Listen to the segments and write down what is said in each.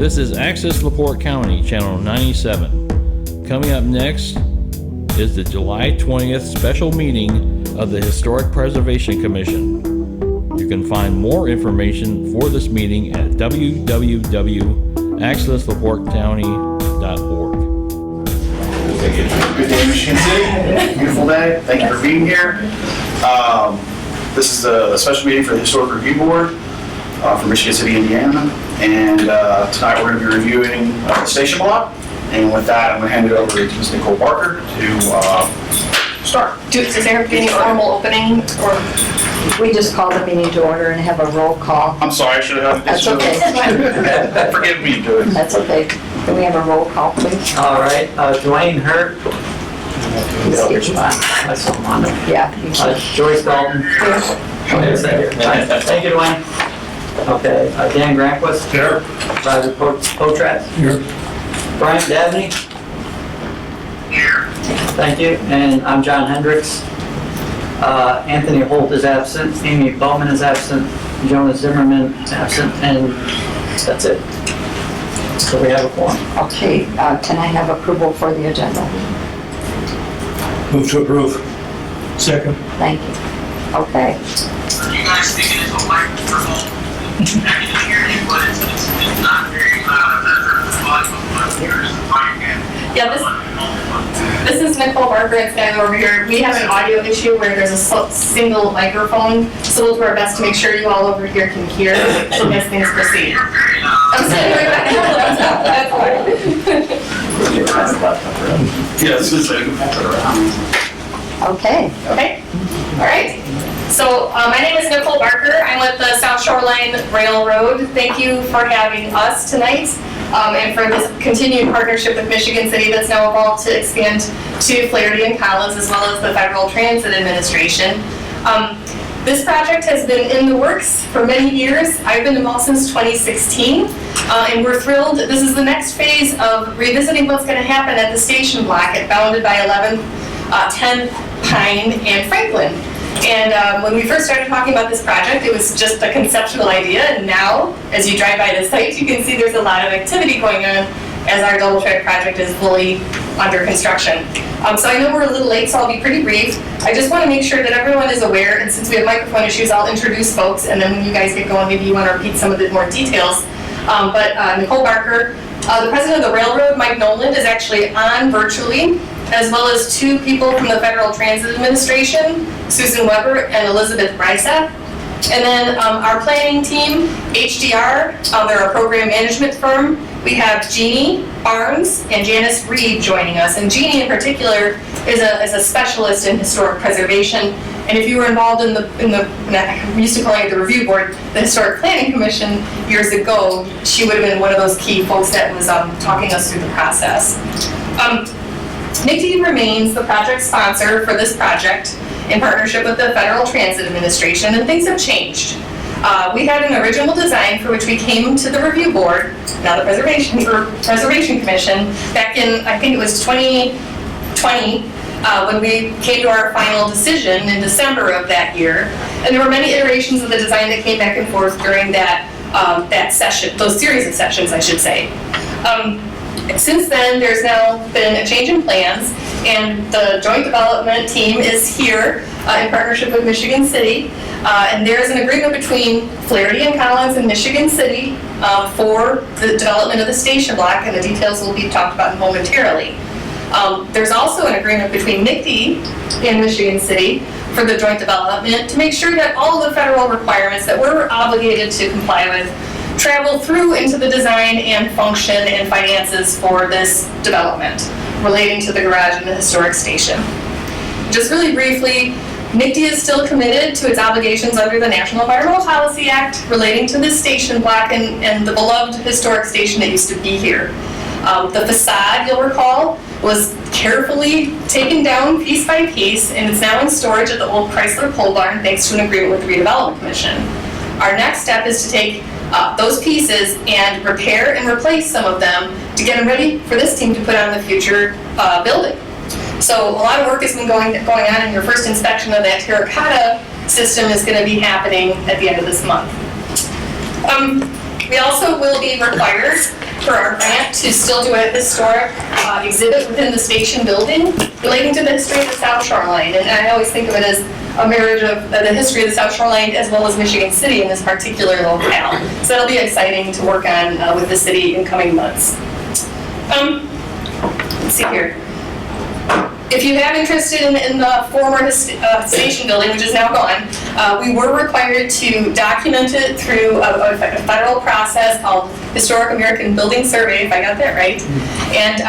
This is Access LaPorte County, Channel 97. Coming up next is the July 20th special meeting of the Historic Preservation Commission. You can find more information for this meeting at www.accesslaportecounty.org. Good day, Michigan City. Beautiful day. Thank you for being here. This is a special meeting for the Historic Review Board for Michigan City, Indiana. And tonight we're going to be reviewing the station block. And with that, I'm going to hand it over to Ms. Nicole Barker to start. Is there any formal opening, or? We just call the meeting to order and have a roll call. I'm sorry, I should have That's done okay. this. Forgive me, Joyce. That's okay. Can we have a roll call, please? All right, Dwayne Hurt. That's so wonderful. Yeah. Joyce Dalton. Thank you, Dwayne. Okay, Dan Granquist. Here. Roger Potratz. Here. Brian Dabney. Here. Thank you. And I'm John Hendricks. Anthony Holt is absent. Amy Bowman is absent. Jonas Zimmerman is absent. And that's it. So we have a quorum. Okay, can I have approval for the agenda? Move to approve. Second. Thank you. Okay. You guys think it is a microphone? I can hear you, but it's not very loud. I've heard the volume of my ears. Yeah, this is Nicole Barker and standing over here. We have an audio issue where there's a single microphone, so we'll do our best to make sure you all over here can hear as things proceed. I'm saying right back. That's fine. Yes, it's Okay. Okay, all right. So my name is Nicole Barker. I'm with the South Shoreline Railroad. Thank you for having us tonight and for this continued partnership with Michigan City that's now evolved to expand to Flaherty and Collins as well as the Federal Transit Administration. This project has been in the works for many years. I've been involved since 2016 and we're thrilled. This is the next phase of revisiting what's going to happen at the station block at bounded by 11th, 10th, Pine, and Franklin. And when we first started talking about this project, it was just a conceptual idea, and now, as you drive by the site, you can see there's a lot of activity going on as our double track project is fully under construction. So I know we're a little late, so I'll be pretty brief. I just want to make sure that everyone is aware, and since we have microphone issues, I'll introduce folks, and then when you guys get going, maybe you want to repeat some of the more details. Nicole Barker, the president of the railroad, Mike Noland, is actually on virtually, as well as two people from the Federal Transit Administration, Susan Weber and Elizabeth Bryseth. And then our planning team, HDR, they're a program management firm. We have Jeannie Barnes and Janice Reed joining us. And Jeannie in particular is a specialist in historic preservation. And if you were involved in we used to call it the review board, the Historic Planning Commission years ago, she would have been one of those key folks that was talking us through the process. NICTE remains the project sponsor for this project in partnership with the Federal Transit Administration, and things have changed. We had an original design for which we came to the review board, now the Preservation Commission, back in, I think it was 2020, when we came to our final decision in December of that year. And there were many iterations of the design that came back and forth during that session, those series of sessions, I should say. Since then, there's now been a change in plans, and the joint development team is here in partnership with Michigan City, and there is an agreement between Flaherty and Collins and Michigan City for the development of the station block, and the details will be talked about momentarily. There's also an agreement between NICTE and Michigan City for the joint development to make sure that all the federal requirements that we're obligated to comply with travel through into the design and function and finances for this development relating to the garage and the historic station. Just really briefly, NICTE is still committed to its obligations under the National Environmental Policy Act relating to this station block and the beloved historic station that used to be here. The facade, you'll recall, was carefully taken down piece by piece, and it's now in storage at the old Chrysler pole barn thanks to an agreement with the Redevelopment Commission. Our next step is to take those pieces and repair and replace some of them to get them ready for this team to put on the future building. So a lot of work has been going on, and your first inspection of that terracotta system is going to be happening at the end of this month. We also will be required for our grant to still do a historic exhibit within the station building relating to the history of the South Shoreline. And I always think of it as a marriage of the history of the South Shoreline as well as Michigan City in this particular locale. So it'll be exciting to work on with the city in coming months. Let's see here. If you have interest in the former station building, which is now gone, we were required to document it through a federal process called Historic American Building Survey, if I got that right. And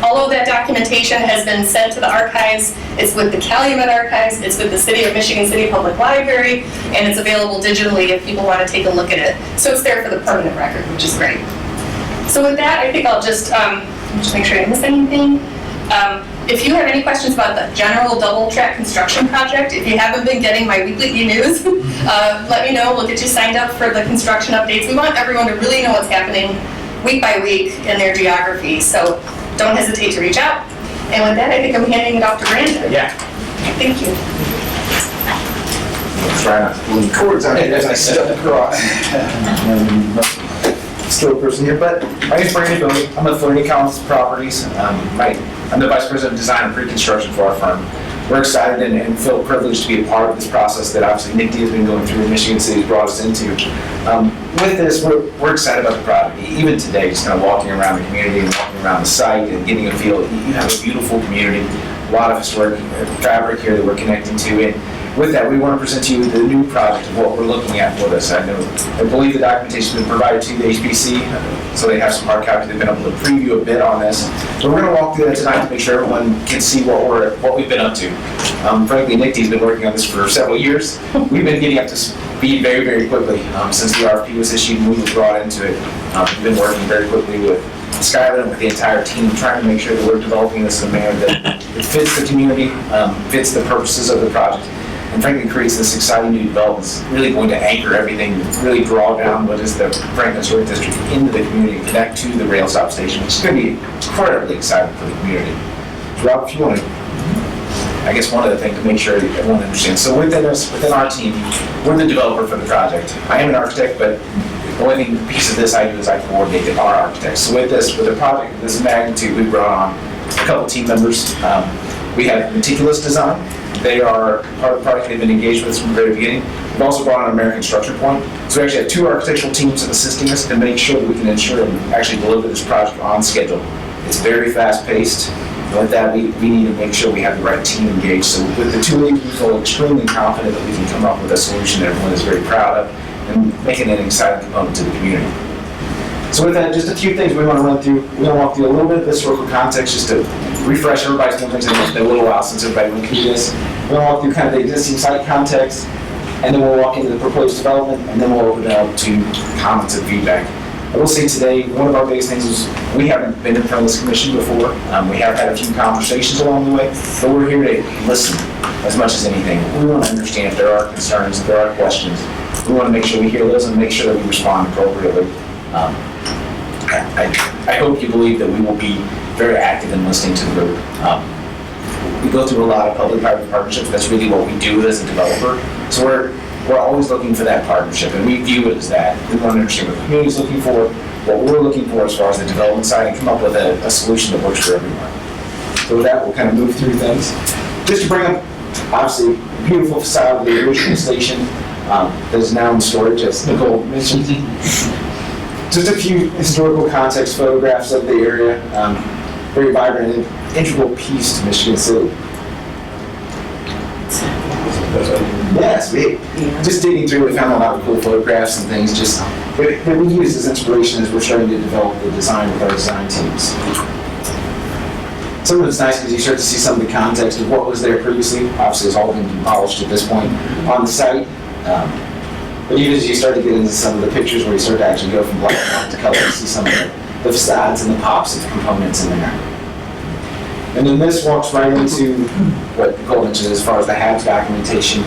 all of that documentation has been sent to the archives. It's with the Calumet Archives, it's with the City of Michigan City Public Library, and it's available digitally if people want to take a look at it. So it's there for the permanent record, which is great. So with that, I think I'll just make sure I didn't miss anything. If you have any questions about the general double track construction project, if you haven't been getting my weekly e-news, let me know. We'll get you signed up for the construction updates. We want everyone to really know what's happening week by week in their geography, so don't hesitate to reach out. And with that, I think I'm handing it off to Brandon. Yeah. Thank you. Try not to lean cords on it as I step across. Still a person here, but my name's Brandon Billy. I'm with Flaherty Collins Properties. I'm the Vice President of Design and Pre-Construction for our firm. We're excited and feel privileged to be a part of this process that obviously Nick D has been going through and Michigan City has brought us into. With this, we're excited about the project. Even today, just kind of walking around the community and walking around the site and getting a feel, you have a beautiful community, a lot of historic fabric here that we're connecting to. And with that, we want to present to you the new project of what we're looking at for this. I believe the documentation has been provided to the HBC, so they have some hard copies. They've been able to preview a bit on this. But we're going to walk through that tonight to make sure everyone can see what we've been up to. Frankly, Nick D's been working on this for several years. We've been getting up to speed very, very quickly since the RFP was issued and we were brought into it. We've been working very quickly with Skylar and with the entire team, trying to make sure that we're developing this in a manner that it fits the community, fits the purposes of the project, and frankly creates this exciting new development. It's really going to anchor everything, really draw down what is the Franklin Historic District into the community and connect to the rail stop station, which is going to be incredibly exciting for the community. So Rob, if you want to, I guess one other thing to make sure everyone understands. So within our team, we're the developer for the project. I am an architect, but the only piece of this I do is I coordinate our architects. So with a project of this magnitude, we brought on a couple team members. We have Meticulous Design. They are part of the project they've been engaged with from the very beginning. We've also brought on American Structure Point. So we actually have two architectural teams assisting us to make sure that we can ensure and actually deliver this project on schedule. It's very fast paced. With that, we need to make sure we have the right team engaged. So with the two of you, we feel extremely confident that we can come up with a solution that everyone is very proud of and making it an exciting component to the community. So with that, just a few things we want to run through. We're going to walk through a little bit of historical context just to refresh everybody's memories. It's been a little while since everybody went through this. We're going to walk through kind of the existing site context, and then we'll walk into the proposed development, and then we'll open it up to comments and feedback. I will say today, one of our biggest things is we haven't been in front of this commission before. We have had a few conversations along the way, but we're here to listen as much as anything. We want to understand if there are concerns, if there are questions. We want to make sure we hear those and make sure that we respond appropriately. I hope you believe that we will be very active in listening to the group. We go through a lot of public-private partnerships. That's really what we do as a developer. So we're always looking for that partnership, and we view it as that. We want to understand what the community's looking for, what we're looking for as far as the development side, and come up with a solution that works for everyone. So with that, we'll kind of move through things. Just to bring up, obviously, a beautiful facade of the original station that is now in storage, as Nicole mentioned. Just a few historical context photographs of the area. Very vibrant and integral piece to Michigan City. Yes, just digging through, we found a lot of cool photographs and things that we use as inspiration as we're starting to develop the design with our design teams. Some of it's nice because you start to see some of the context of what was there previously. Obviously, it's all been demolished at this point on the site. But even as you start to get into some of the pictures where you start to actually go from black and white to color, you see some of the facades and the pops of the components in there. And then this walks right into what Nicole mentioned as far as the HABs documentation.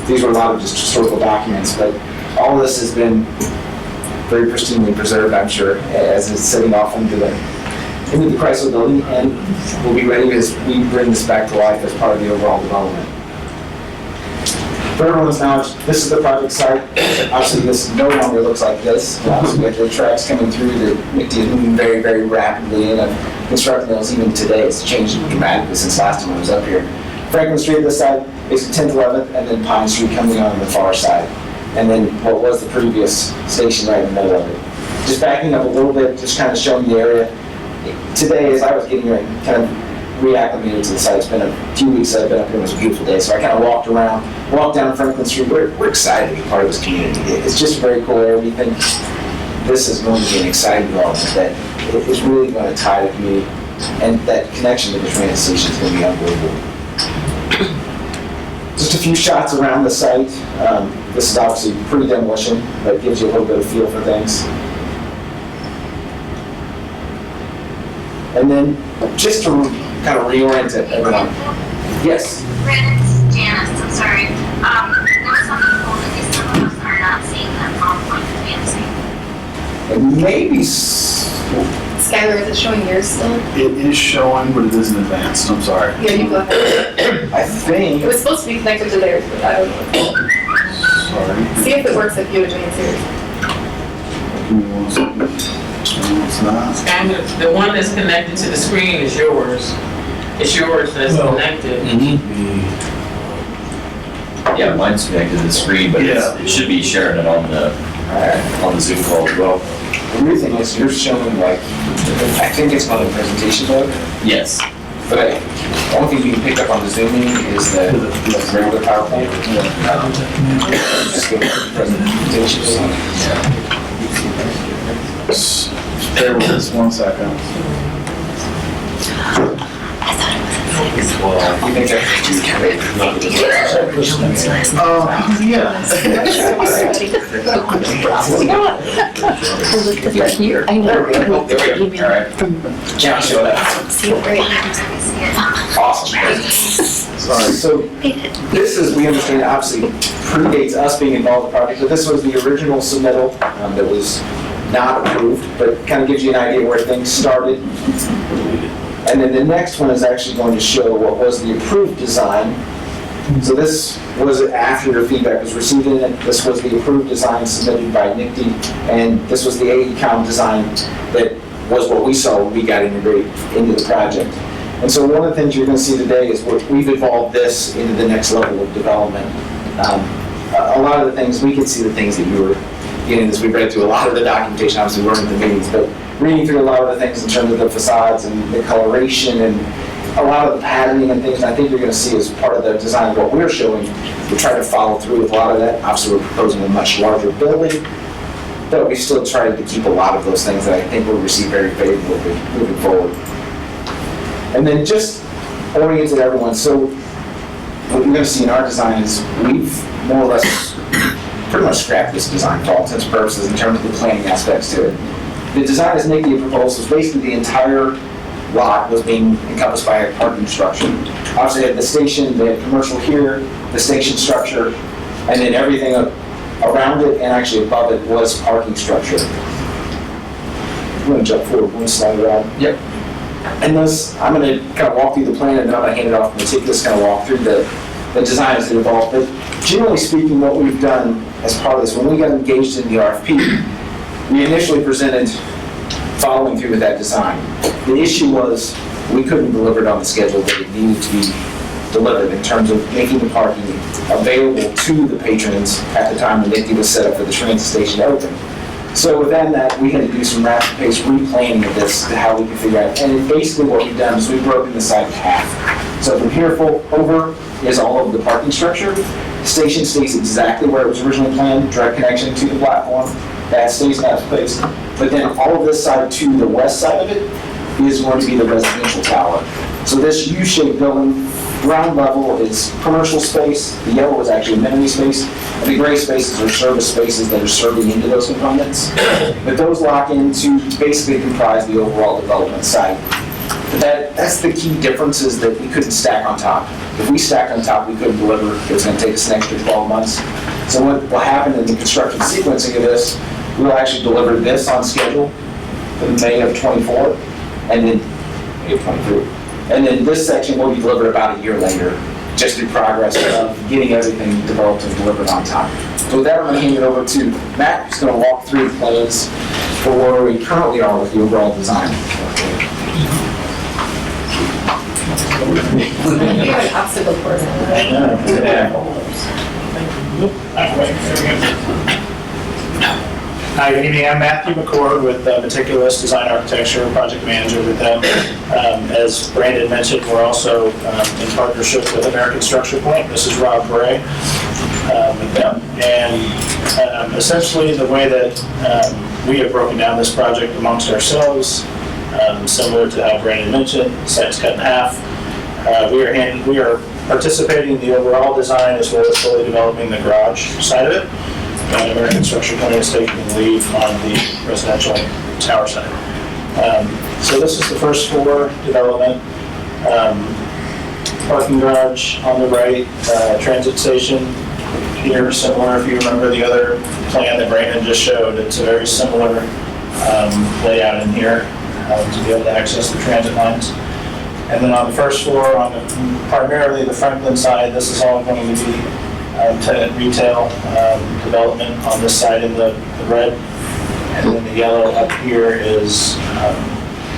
These were a lot of just historical documents, but all of this has been very pristinely preserved, I'm sure, as it's sitting off into the Chrysler building, and we'll be ready as we bring this back to life as part of the overall development. For everyone's knowledge, this is the project site. Obviously, this no longer looks like this. Obviously, we have the tracks coming through that NICTE is moving very, very rapidly in. Constructing those even today. It's changed dramatically since last time I was up here. Franklin Street, this side is 10th, 11th, and then Pine Street coming on the far side. And then what was the previous station right in the middle of it. Just backing up a little bit, just kind of showing the area. Today, as I was getting ready, kind of reacclimated to the site, it's been a few weeks that I've been up here, it was a beautiful day, so I kind of walked down Franklin Street. We're excited to be part of this community. It's just a very cool area. We think this is going to be an exciting development that is really going to tie the community, and that connection to the transit station is going to be unbelievable. Just a few shots around the site. This is obviously pre-demolition, but gives you a little bit of feel for things. And then, just to kind of reorient everyone. Yes? Brandon, it's Janice, I'm sorry. There was something cool that some of us are not seeing that PowerPoint fancy. And Maybe, Skylar, is it showing yours still? it is showing, but it isn't advanced, I'm sorry. Yeah, you go ahead. I think, It was supposed to be connected to theirs, but I don't know. Sorry. See if it works if you advance yours. Give me 1 second. No, it's not. Kind of, the one that's connected to the screen is yours. It's yours that's connected. Yeah, mine's connected to the screen, but it should be sharing it on the Zoom call as well. the weird thing is you're showing like, I think it's on the presentation mode, Yes. but the only thing you can pick up on the Zooming is the regular PowerPoint. Just go to the presentation. Bear with us 1 second. You think John showed up. Awesome. Sorry, so this is, we understand, obviously predates us being involved in the project, but this was the original submittal that was not approved, but kind of gives you an idea where things started. And then the next one is actually going to show what was the approved design. So this was after your feedback was received in it. This was the approved design submitted by NICTE, and this was the AECOM design that was what we saw when we got integrated into the project. And so one of the things you're going to see today is we've evolved this into the next level of development. A lot of the things, we could see the things that you were getting as we read through a lot of the documentation, obviously we weren't in the meetings, but reading through a lot of the things in terms of the facades and the coloration and a lot of the patterning and things, and I think you're going to see as part of the design of what we're showing, we're trying to follow through with a lot of that. Obviously, we're proposing a much larger building, but we still tried to keep a lot of those things that I think will receive very favorably moving forward. And then just oriented everyone, so what you're going to see in our design is we've more or less pretty much scrapped this design for all intents and purposes in terms of the planning aspects to it. The design as NICTE proposed was basically the entire lot was being encompassed by a parking structure. Obviously, they had the station, they had commercial here, the station structure, and then everything around it and actually above it was parking structure. I'm going to jump forward one slide around. Yep. And this, I'm going to kind of walk through the plan and then I'm going to hand it off and take this kind of walk through the design as it evolved. But generally speaking, what we've done as part of this, when we got engaged in the RFP, we initially presented following through with that design. The issue was we couldn't deliver it on the schedule that it needed to be delivered in terms of making the parking available to the patrons at the time when NICTE was set up for the transit station to open. So within that, we had to do some rapid pace replanning of this to how we could figure out. And basically what we've done is we've broken the site in half. So from here over is all of the parking structure. Station stays exactly where it was originally planned, direct connection to the platform. That stays in that place. But then all of this side to the west side of it is going to be the residential tower. So this U-shaped building, ground level is commercial space, the yellow is actually amenity space, and the gray spaces are service spaces that are serving into those components. But those lock into basically comprise the overall development site. But that's the key difference is that we couldn't stack on top. If we stacked on top, we couldn't deliver. It was going to take us an extra 12 months. So what will happen in the construction sequencing of this, we'll actually deliver this on schedule in May of 24, and then May of 23. And then this section will be delivered about a year later. just through progress of getting everything developed and delivered on time. So with that, I'm gonna hand it over to Matt, who's gonna walk through the plans for where we currently are with the overall design. You have an obstacle course. Hi, good evening. I'm Matthew McCord with Meticulous Design Architecture, project manager with them. As Brandon mentioned, we're also in partnership with American Structure Point. This is Rob Bray with them. And essentially the way that we have broken down this project amongst ourselves, similar to how Brandon mentioned, the site's cut in half. We are participating in the overall design as well as fully developing the garage side of it. And American Structure Point is taking the lead on the residential tower side. So this is the first floor development. Parking garage on the right, transit station here, similar if you remember the other plan that Brandon just showed. It's a very similar layout in here to be able to access the transit lines. And then on the first floor, on primarily the Franklin side, this is all going to be tenant retail development on this side in the red. And then the yellow up here is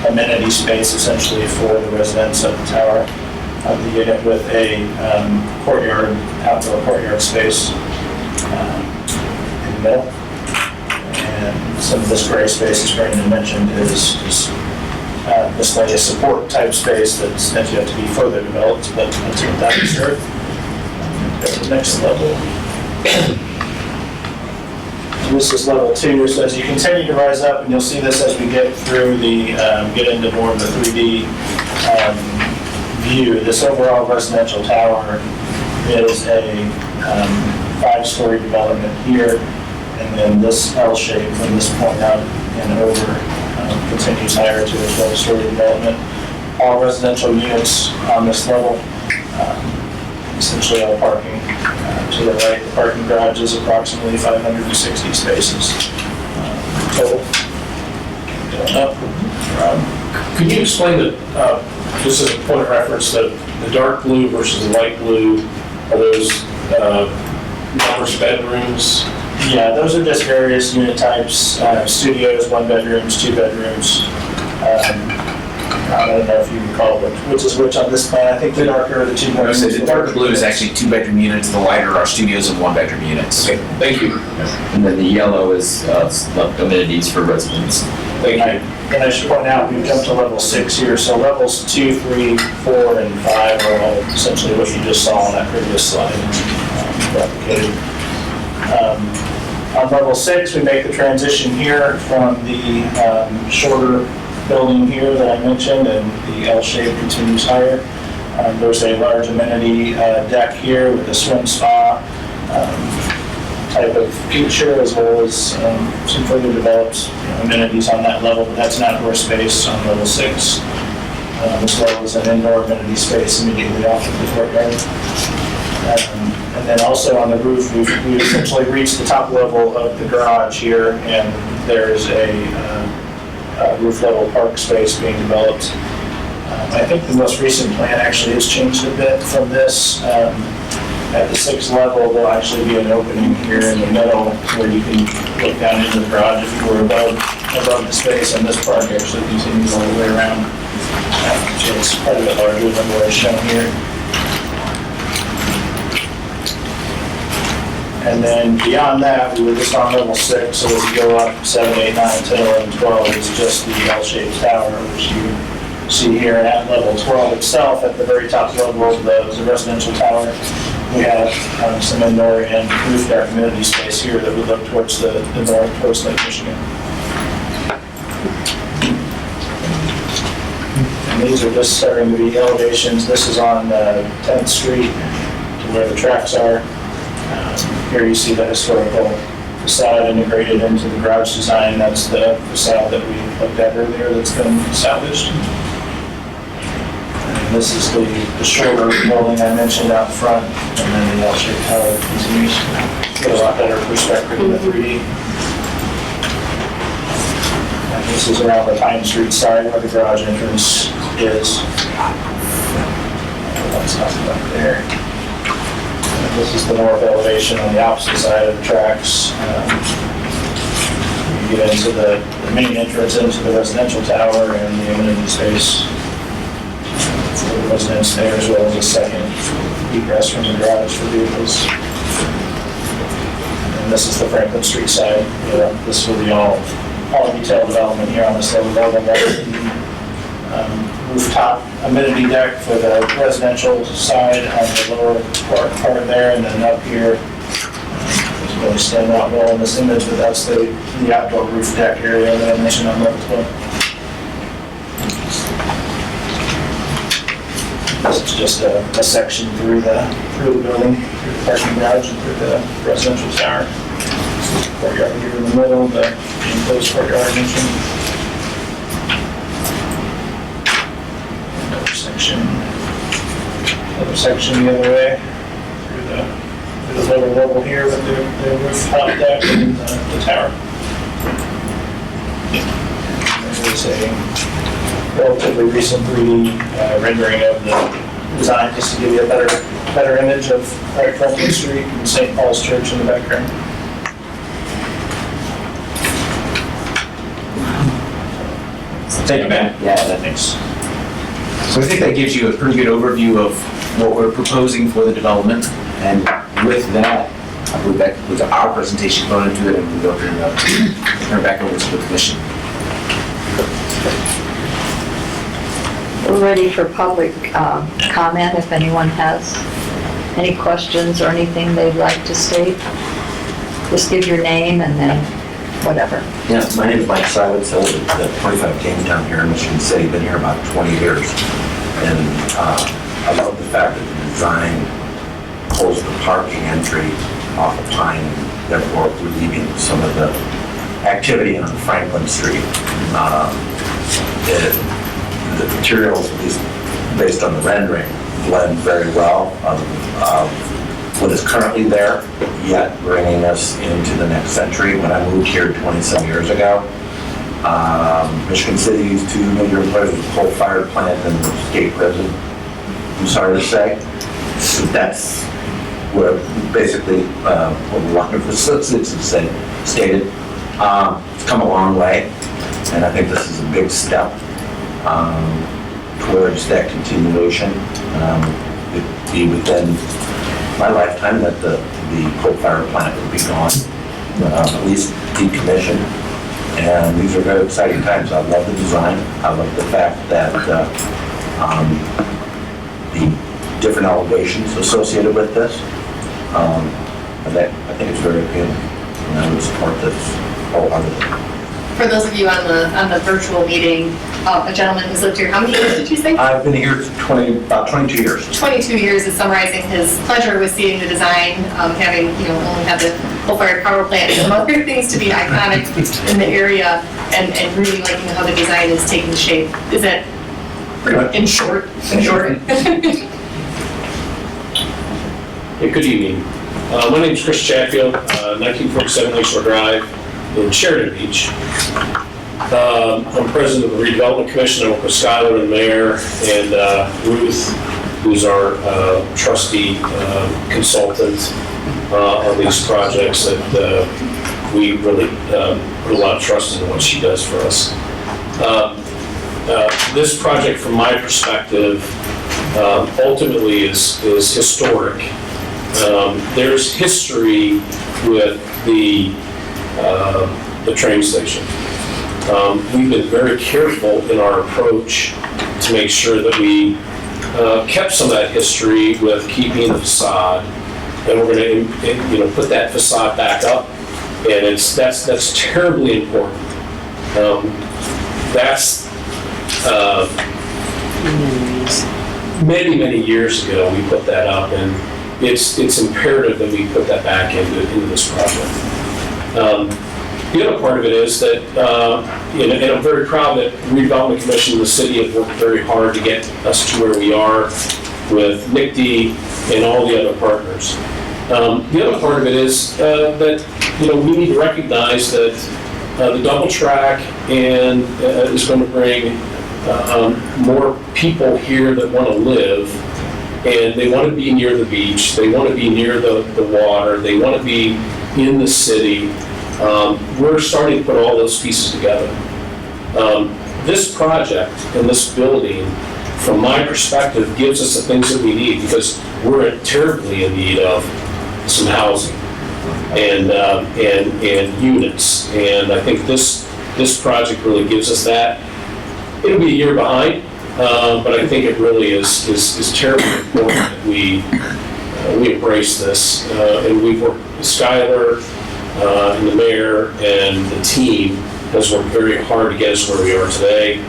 amenity space essentially for the residents of the tower of the unit with a courtyard, outdoor courtyard space in the middle. And some of this gray space, as Brandon mentioned, is just miscellaneous support type space that's yet to be further developed, but until that is started. Go to the next level. So this is level 2. So as you continue to rise up, and you'll see this as we get through the, get into more of the 3D view, this overall residential tower is a 5-story development here, and then this L shape from this point out and over continues higher to a 12-story development. All residential units on this level. Essentially all parking to the right. The parking garage is approximately 560 spaces total. Going up. Could you explain that, just as a point of reference, the dark blue versus the light blue, are those numbers of bedrooms? Yeah, those are just various unit types, studios, 1 bedrooms, 2 bedrooms. I don't know if you recall which is which on this plan. I think the darker are the 2 bedrooms. The darker blue is actually 2-bedroom units, the lighter are studios and 1-bedroom units. Okay, thank you. And then the yellow is amenities for residents. Thank you. And I should point out, we've jumped to level 6 here, so levels 2, 3, 4, and 5 are all essentially what you just saw on that previous slide, replicated. On level 6, we make the transition here from the shorter building here that I mentioned, and the L shape continues higher. There's a large amenity deck here with a swim spa type of feature, as well as some further developed amenities on that level, but that's an outdoor space on level 6, as well as an indoor amenity space immediately off of the courtyard. And then also on the roof, we've essentially reached the top level of the garage here, and there's a roof level park space being developed. I think the most recent plan actually has changed a bit from this. At the 6th level, there'll actually be an opening here in the middle where you can look down into the garage if you were above the space, and this park actually continues all the way around. So it's quite a bit larger than what is shown here. And then beyond that, we were just on level 6, so as you go up 7, 8, 9, 10, 11, 12 is just the L-shaped tower, which you see here at level 12 itself. At the very top level of the residential tower, we have some indoor and roof deck amenity space here that would look towards the north, towards Lake Michigan. And these are just starting to be elevations. This is on 10th Street to where the tracks are. Here you see the historical facade integrated into the garage design. That's the facade that we looked at earlier that's been salvaged. And this is the shorter building I mentioned out front, and then the L-shaped tower continues. Get a lot better perspective in the 3D. And this is around the Pine Street side where the garage entrance is. That's not up there. This is the north elevation on the opposite side of the tracks. You get into the main entrance into the residential tower and the amenity space for the residents there, as well as a second egress from the garage for vehicles. And this is the Franklin Street side. This will be all retail development here on this lower level. That's the rooftop amenity deck for the residential side on the lower part there, and then up here, doesn't really stand out well in this image, but that's the outdoor roof deck area that I mentioned on level 12. This is just a section through the building, through the parking garage and through the residential tower. Courtyard here in the middle, the enclosed courtyard I mentioned. Another section the other way through the lower level here with the rooftop deck and the tower. There's a relatively recent 3D rendering of the design, just to give you a better image of Franklin Street and St. Paul's Church in the background. Thank you, Ben. Yeah, thanks. So I think that gives you a pretty good overview of what we're proposing for the development. And with that, I believe that concludes our presentation component to it, and we'll turn it back over to the commission. We're ready for public comment if anyone has any questions or anything they'd like to state. Just give your name and then whatever. Yeah, my name is Mike Silence. I live at 25 Jamestown here in Michigan City. Been here about 20 years. And I love the fact that the design pulls the parking entry off of Pine, therefore relieving some of the activity on Franklin Street. The materials, at least based on the rendering, blend very well of what is currently there, yet bringing us into the next century. When I moved here 20-some years ago, Michigan City's two major employers was a coal-fired plant and the state prison, I'm sorry to say. So that's where basically what a lot of associates have stated. It's come a long way, and I think this is a big step towards that continuation. It'd be within my lifetime that the coal-fired plant would be gone, at least decommissioned. And these are very exciting times. I love the design. I love the fact that the different elevations associated with this. And that, I think it's very appealing, and I would support this wholeheartedly. For those of you on the virtual meeting, a gentleman who's lived here, how many years did you say? I've been here about 22 years. 22 years is summarizing his pleasure with seeing the design, having, only had the coal-fired power plant and some other things to be iconic in the area, and really liking how the design is taking shape. Is that in short? Hey, good evening. My name is Chris Chatfield, 1947 Lakeshore Drive in Sheridan Beach. I'm president of the Redevelopment Commission. I work with Skylar and the mayor, and Ruth, who's our trustee consultant on these projects that we really put a lot of trust in what she does for us. This project, from my perspective, ultimately is historic. There's history with the train station. We've been very careful in our approach to make sure that we kept some of that history with keeping the facade, and we're going to put that facade back up, and that's terribly important. That's many years ago we put that up, and it's imperative that we put that back into this project. The other part of it is that, and I'm very proud that the Redevelopment Commission and the city have worked very hard to get us to where we are with NICD and all the other partners. The other part of it is that we need to recognize that the double track and is going to bring more people here that want to live and they want to be near the beach, they want to be near the water, they want to be in the city. We're starting to put all those pieces together. This project and this building, from my perspective, gives us the things that we need, because we're terribly in need of some housing and units. And I think this project really gives us that. It'll be a year behind, but I think it really is terribly important that we embrace this. And we've worked with Skylar and the mayor, and the team has worked very hard to get us where we are today,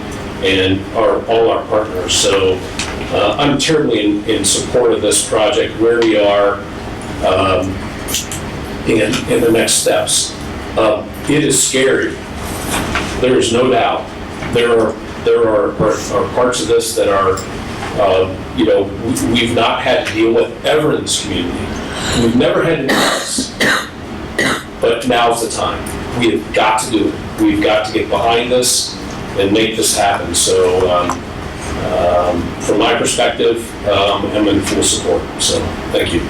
and all our partners. So I'm terribly in support of this project, where we are in the next steps. It is scary. There is no doubt. There are parts of this that are, we've not had to deal with ever in this community. We've never had to do this, but now's the time. We have got to do it. We've got to get behind this and make this happen. So, from my perspective, I'm in full support. So, thank you.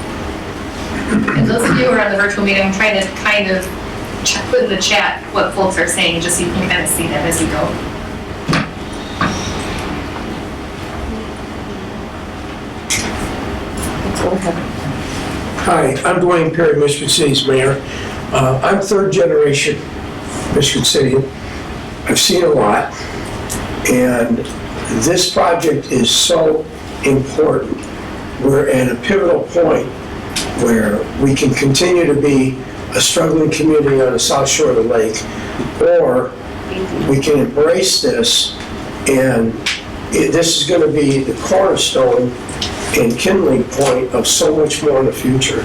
And those of you who are on the virtual meeting, I'm trying to kind of put in the chat what folks are saying, just so you can kind of see that as you go. Hi, I'm Dwayne Perry, Michigan City's mayor. I'm third generation Michigan City. I've seen a lot, and this project is so important. We're at a pivotal point where we can continue to be a struggling community on the south shore of the lake, or we can embrace this, and this is going to be the cornerstone and kindling point of so much more in the future.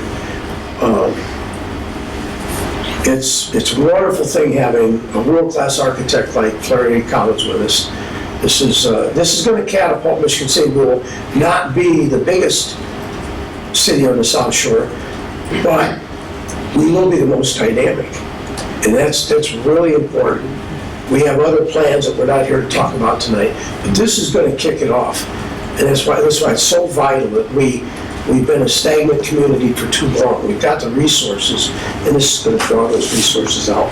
It's a wonderful thing having a world-class architect like Fleury Collins with us. This is going to catapult Michigan City. We will not be the biggest city on the South Shore, but we will be the most dynamic, and that's really important. We have other plans that we're not here to talk about tonight, but this is going to kick it off, and that's why it's so vital that we've been a stagnant community for too long. We've got the resources, and this is going to draw those resources out.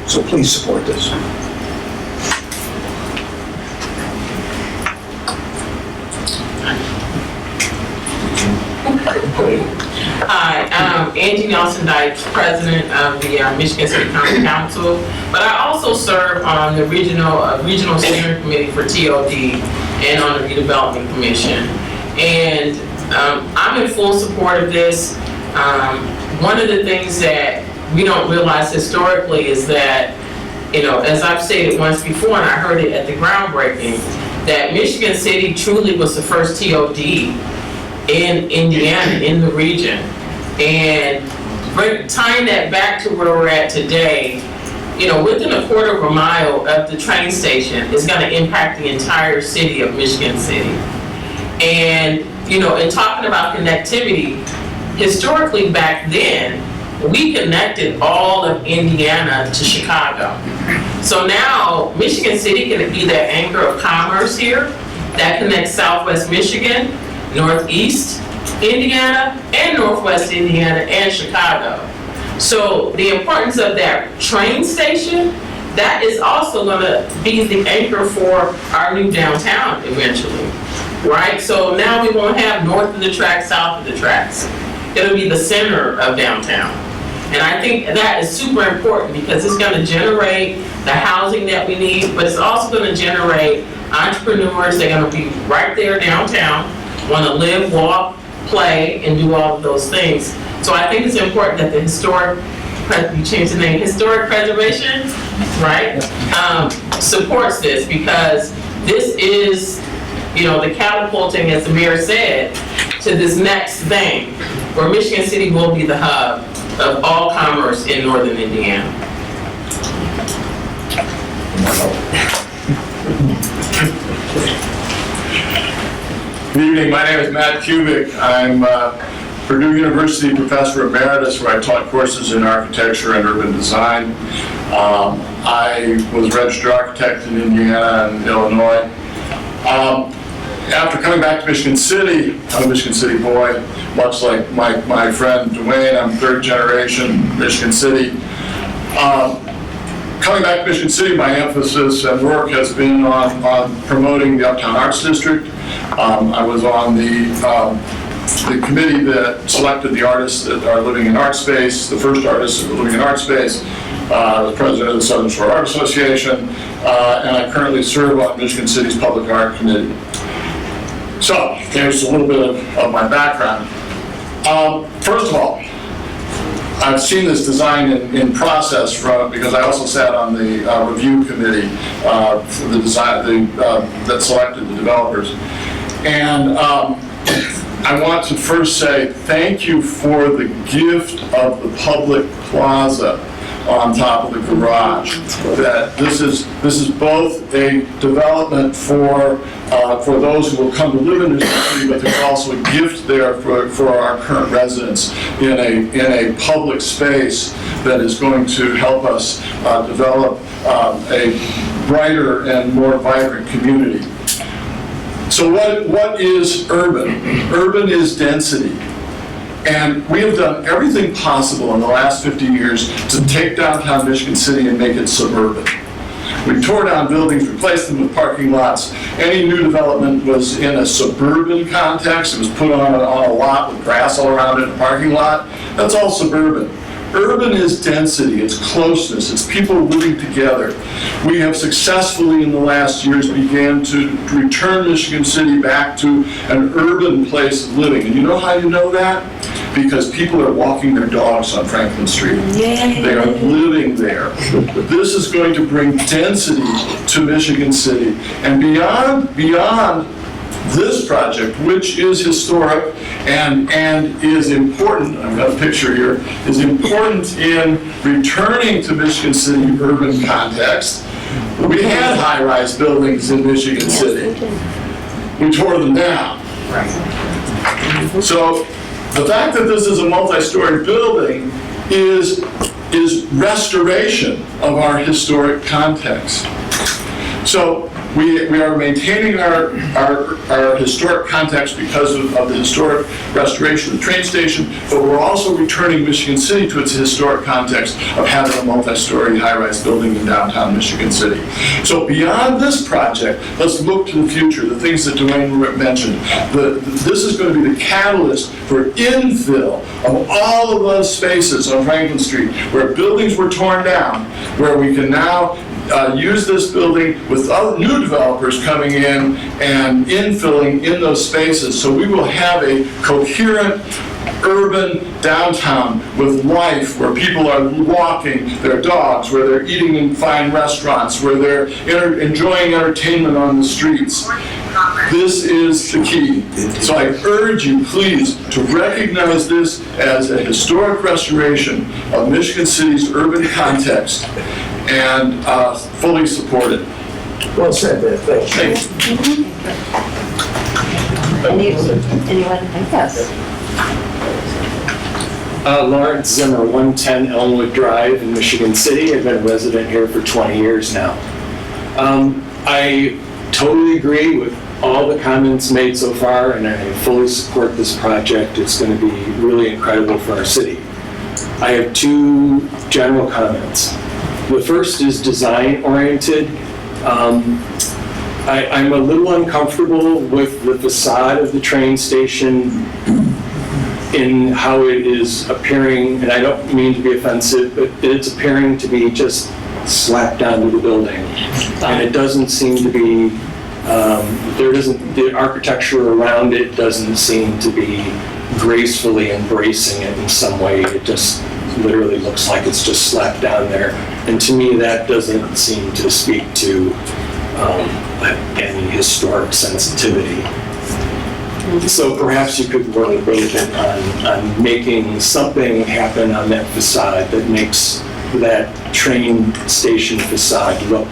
So please support this. Hi, I'm Angie Nelson Dykes, president of the Michigan City County Council, but I also serve on the regional steering committee for TOD and on the redevelopment commission. And I'm in full support of this. One of the things that we don't realize historically is that, as I've stated once before, and I heard it at the groundbreaking, that Michigan City truly was the first TOD in Indiana, in the region. And tying that back to where we're at today, within a quarter of a mile of the train station is going to impact the entire city of Michigan City. And, in talking about connectivity, historically back then, we connected all of Indiana to Chicago. So now Michigan City can be that anchor of commerce here that connects Southwest Michigan, Northeast Indiana, and Northwest Indiana, and Chicago. So the importance of that train station, that is also going to be the anchor for our new downtown eventually, right? So now we won't have north of the tracks, south of the tracks. It'll be the center of downtown. And I think that is super important because it's going to generate the housing that we need, but it's also going to generate entrepreneurs. They're going to be right there downtown, want to live, walk, play, and do all of those things. So I think it's important that the you changed the name, historic preservation, right? Supports this, because this is, the catapulting, as the mayor said, to this next thing, where Michigan City will be the hub of all commerce in northern Indiana. Good evening, my name is Matt Kubik. I'm Purdue University Professor Emeritus, where I taught courses in architecture and urban design. I was a registered architect in Indiana and Illinois. After coming back to Michigan City, I'm a Michigan City boy, much like my friend Dwayne. I'm third generation Michigan City. Coming back to Michigan City, my emphasis and work has been on promoting the Uptown Arts District. I was on the committee that selected the artists that are living in art space, the first artists that are living in art space. I was president of the Southern Shore Art Association, and I currently serve on Michigan City's Public Art Committee. So, here's a little bit of my background. First of all, I've seen this design in process because I also sat on the review committee for the design that selected the developers. And I want to first say thank you for the gift of the public plaza on top of the garage. That this is both a development for those who will come to live in this city, but there's also a gift there for our current residents in a public space that is going to help us develop a brighter and more vibrant community. So what is urban? Urban is density. And we have done everything possible in the last 50 years to take downtown Michigan City and make it suburban. We tore down buildings, replaced them with parking lots. Any new development was in a suburban context. It was put on a lot with grass all around it, a parking lot. That's all suburban. Urban is density, it's closeness, it's people living together. We have successfully in the last years began to return Michigan City back to an urban place of living. And you know how you know that? Because people are walking their dogs on Franklin Street. They are living there. This is going to bring density to Michigan City. And beyond this project, which is historic and is important, I've got a picture here, is important in returning to Michigan City urban context. We had high-rise buildings in Michigan City. We tore them down. So the fact that this is a multi-story building is restoration of our historic context. So we are maintaining our historic context because of the historic restoration of the train station, but we're also returning Michigan City to its historic context of having a multi-story high-rise building in downtown Michigan City. So beyond this project, let's look to the future, the things that Dwayne mentioned. This is going to be the catalyst for infill of all of those spaces on Franklin Street where buildings were torn down, where we can now use this building with other new developers coming in and infilling in those spaces. So we will have a coherent urban downtown with life, where people are walking their dogs, where they're eating in fine restaurants, where they're enjoying entertainment on the streets. This is the key. So I urge you, please, to recognize this as a historic restoration of Michigan City's urban context and fully support it. Well said, man. Thank you. Anyone? Yes. Lawrence Zimmer, 110 Elmwood Drive in Michigan City. I've been a resident here for 20 years now. I totally agree with all the comments made so far, and I fully support this project. It's going to be really incredible for our city. I have two general comments. The first is design-oriented. I'm a little uncomfortable with the facade of the train station in how it is appearing, and I don't mean to be offensive, but it's appearing to be just slapped onto the building. And it doesn't seem to be, the architecture around it doesn't seem to be gracefully embracing it in some way. It just literally looks like it's just slapped down there. And to me, that doesn't seem to speak to any historic sensitivity. So perhaps you could work a little bit on making something happen on that facade that makes that train station facade look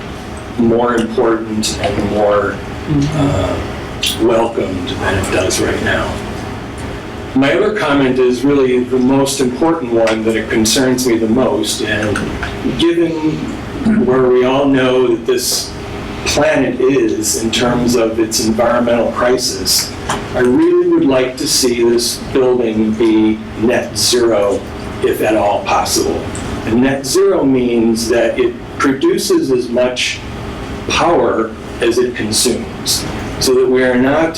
more important and more welcomed than it does right now. My other comment is really the most important one, that it concerns me the most, and given where we all know that this planet is in terms of its environmental crisis, I really would like to see this building be net zero, if at all possible. And net zero means that it produces as much power as it consumes, so that we are not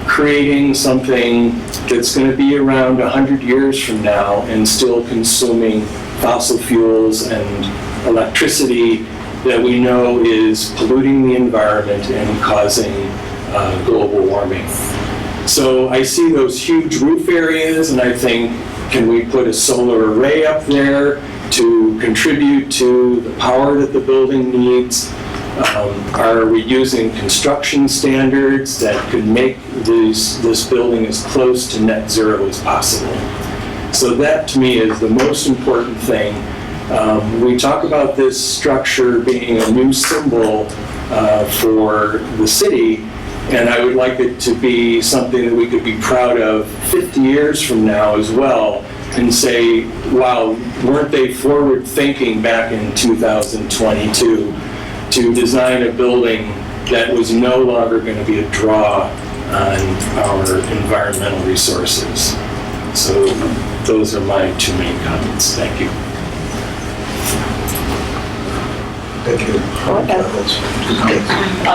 creating something that's going to be around 100 years from now and still consuming fossil fuels and electricity that we know is polluting the environment and causing global warming. So I see those huge roof areas, and I think, can we put a solar array up there to contribute to the power that the building needs? Are we using construction standards that could make this building as close to net zero as possible? So that, to me, is the most important thing. We talk about this structure being a new symbol for the city, and I would like it to be something that we could be proud of 50 years from now as well, and say, wow, weren't they forward thinking back in 2022 to design a building that was no longer going to be a draw on our environmental resources. So those are my two main comments. Thank you. Thank you.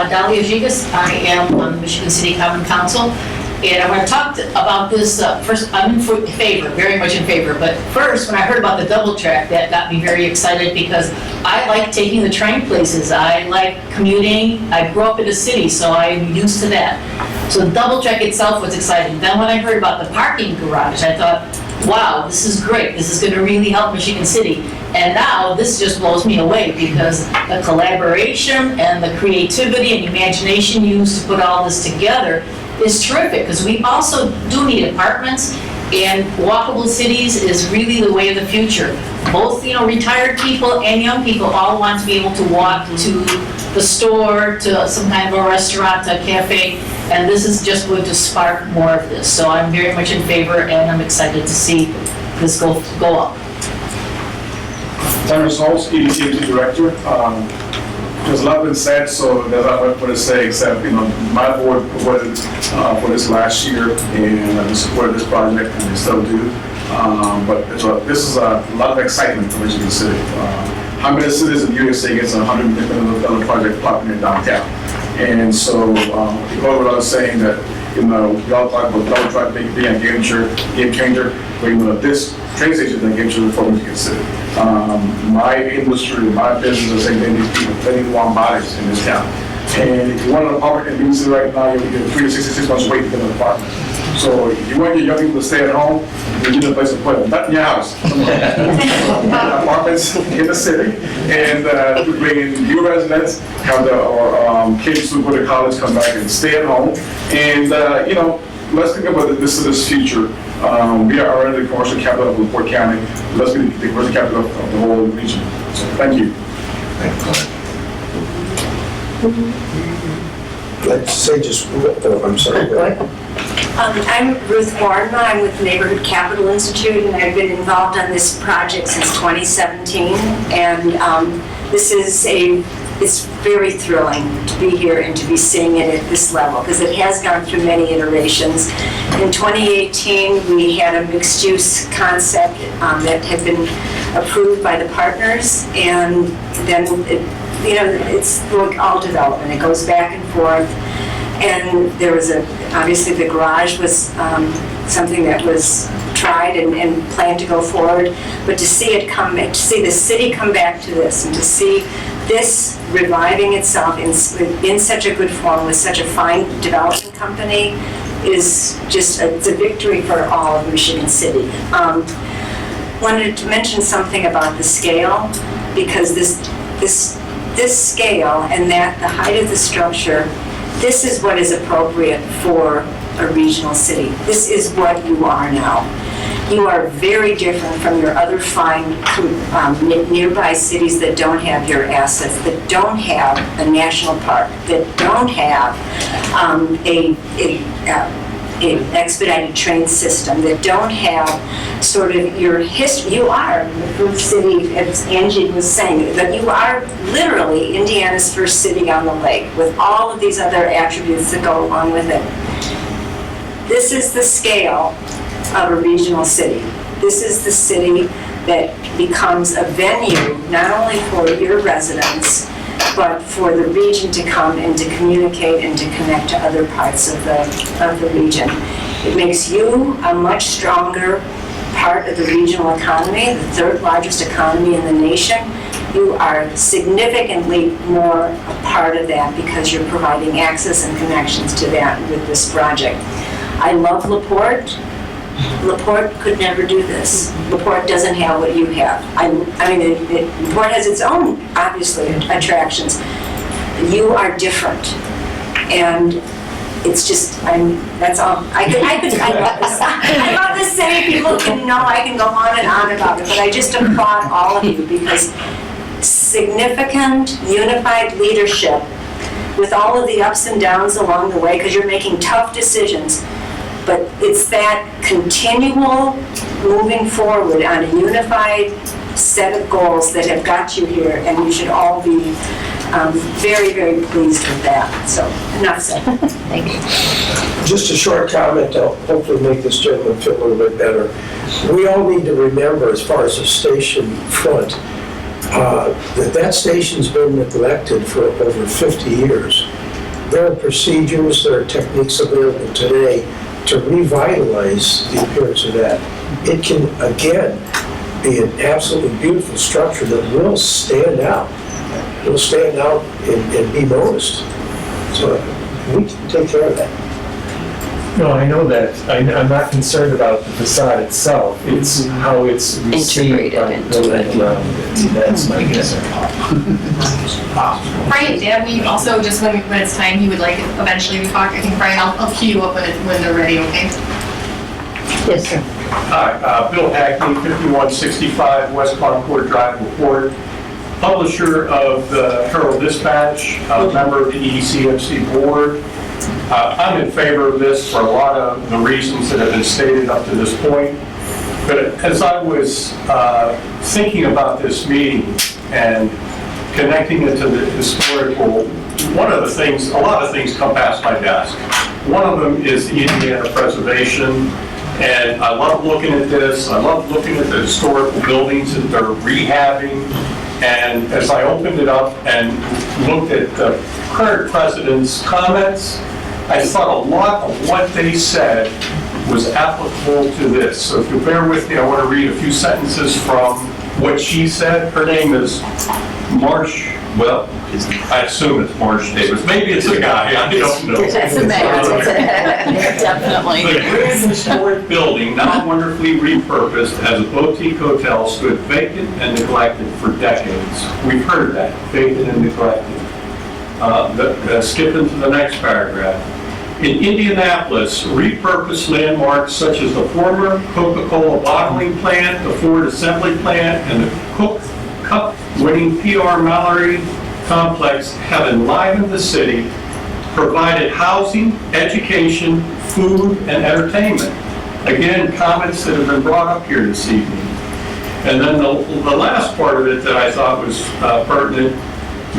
Dalia Gigas, I am on the Michigan City Common Council, and I want to talk about this. First, I'm in favor, very much in favor, but first, when I heard about the double track, that got me very excited because I like taking the train places. I like commuting. I grew up in a city, so I'm used to that. So the double track itself was exciting. Then when I heard about the parking garage, I thought, wow, this is great. This is going to really help Michigan City. And now this just blows me away because the collaboration and the creativity and imagination used to put all this together is terrific, because we also do need apartments, and walkable cities is really the way of the future. Both, retired people and young people all want to be able to walk to the store, to some kind of a restaurant, a cafe, and this is just going to spark more of this. So I'm very much in favor, and I'm excited to see this go up. Tanner Schultz, EDCMT Director. There's a lot been said, so there's not much more to say except, my board voted for this last year and supported this project, and they still do. But this is a lot of excitement for Michigan City. How many cities in the USA gets a $100 million project plopping in downtown? And so it goes without saying that, we all talk about double track being a game changer, but this train station is a game changer for Michigan City. My industry, my business is saying they need people, they need warm bodies in this town. And if you want an apartment in DC right now, you get 3 to 66 months wait to get an apartment. So if you want your young people to stay at home, you need a place to put them, not in your house. Apartments in the city, and we bring in new residents, have kids who go to college come back and stay at home. And let's think about this future. We are already the commercial capital of LaPorte County. Let's be the commercial capital of the whole region. So thank you. Let's say just, I'm sorry. Go ahead. I'm Ruth Warma. I'm with the Neighborhood Capital Institute, and I've been involved on this project since 2017. And it's very thrilling to be here and to be seeing it at this level, because it has gone through many iterations. In 2018, we had a mixed-use concept that had been approved by the partners, and then it's like all development. It goes back and forth. And there was obviously the garage was something that was tried and planned to go forward, but to see the city come back to this, and to see this reviving itself in such a good form with such a fine development company is just it's a victory for all of Michigan City. Wanted to mention something about the scale, because this scale and the height of the structure, this is what is appropriate for a regional city. This is what you are now. You are very different from your other fine nearby cities that don't have your assets, that don't have a national park, that don't have an expedited train system, that don't have sort of your history. You are the first city, as Angie was saying, that you are literally Indiana's first city on the lake, with all of these other attributes that go along with it. This is the scale of a regional city. This is the city that becomes a venue not only for your residents, but for the region to come and to communicate and to connect to other parts of the region. It makes you a much stronger part of the regional economy, the third largest economy in the nation. You are significantly more a part of that because you're providing access and connections to that with this project. I love LaPorte. LaPorte could never do this. LaPorte doesn't have what you have. LaPorte has its own, obviously, attractions. You are different. And it's just, that's all. I love this. I love this city. People can know I can go on and on about it, but I just applaud all of you because significant, unified leadership with all of the ups and downs along the way, because you're making tough decisions. But it's that continual moving forward on a unified set of goals that have got you here, and you should all be very, very pleased with that. So, enough said. Thank you. Just a short comment to hopefully make this gentleman feel a little bit better. We all need to remember, as far as the station front, that station's been neglected for over 50 years. There are procedures, there are techniques available today to revitalize the appearance of that. It can, again, be an absolutely beautiful structure that will stand out. It will stand out and be noticed. So we can take care of that. No, I know that. I'm not concerned about the facade itself. It's how it's received by the building around it. That's my concern. Brian, Dan, we also, just when it's time, he would like eventually to talk. I think, Brian, I'll cue you up when they're ready, okay? Yes, sir. Hi, Bill Hackney, 5165 West Concord Drive, LaPorte, publisher of the Herald Dispatch, a member of the EDCMC board. I'm in favor of this for a lot of the reasons that have been stated up to this point. But as I was thinking about this meeting and connecting it to the historical, a lot of things come past my desk. One of them is the Indiana preservation, and I love looking at this. I love looking at the historical buildings that they're rehabbing. And as I opened it up and looked at the current president's comments, I thought a lot of what they said was applicable to this. So if you'll bear with me, I want to read a few sentences from what she said. Her name is Marsh, well, I assume it's Marsh Davis. Maybe it's a guy, I don't know. That's a man. Definitely. The grand historic building, now wonderfully repurposed as a boutique hotel, stood vacant and neglected for decades. We've heard that, vacant and neglected. Skip into the next paragraph. In Indianapolis, repurposed landmarks such as the former Coca-Cola bottling plant, the Ford assembly plant, and the Cook Cup-winning PR Mallory complex have enlivened the city, provided housing, education, food, and entertainment. Again, comments that have been brought up here this evening. And then the last part of it that I thought was pertinent,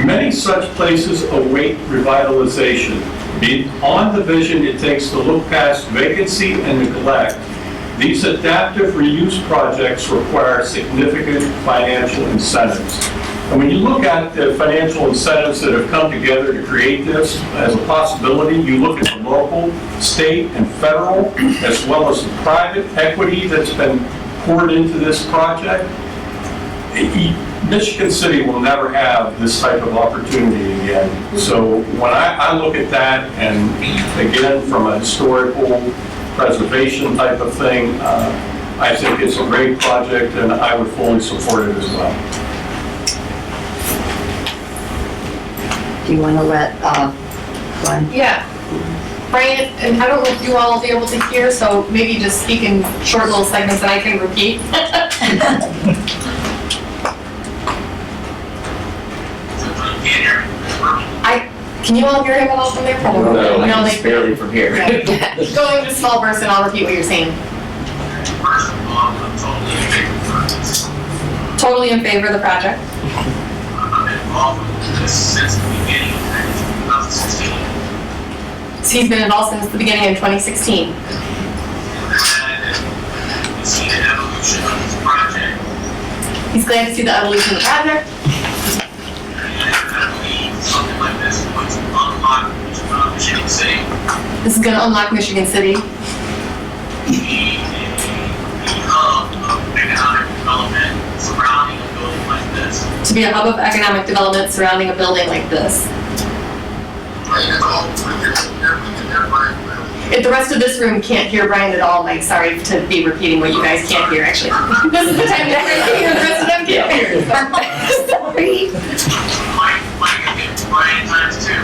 many such places await revitalization. Beyond the vision it takes to look past vacancy and neglect, these adaptive reuse projects require significant financial incentives. And when you look at the financial incentives that have come together to create this as a possibility, you look at the local, state, and federal, as well as the private equity that's been poured into this project, Michigan City will never have this type of opportunity again. So when I look at that, and again, from a historical preservation type of thing, I think it's a great project and I would fully support it as well. Do you want to let Brian? Yeah. Brian, and I don't know if you all will be able to hear, so maybe just speak in short little segments that I can repeat. Can you all hear him at all from there? No, like, it's barely from here. Yeah. Go into small bursts and I'll repeat what you're saying. First of all, I'm totally in favor of this. Totally in favor of the project. I've been involved with this since the beginning of 2016. So he's been involved since the beginning of 2016. And you see the evolution of this project. He's glad to see the evolution of the project. And I believe something like this is going to unlock Michigan City. This is going to unlock Michigan City. The hub of economic development surrounding a building like this. To be a hub of economic development surrounding a building like this. If the rest of this room can't hear Brian at all, Mike, sorry to be repeating what you guys can't hear, actually. This is the time that everybody hear, the rest of them can't hear. Sorry. Mike can get Brian times two.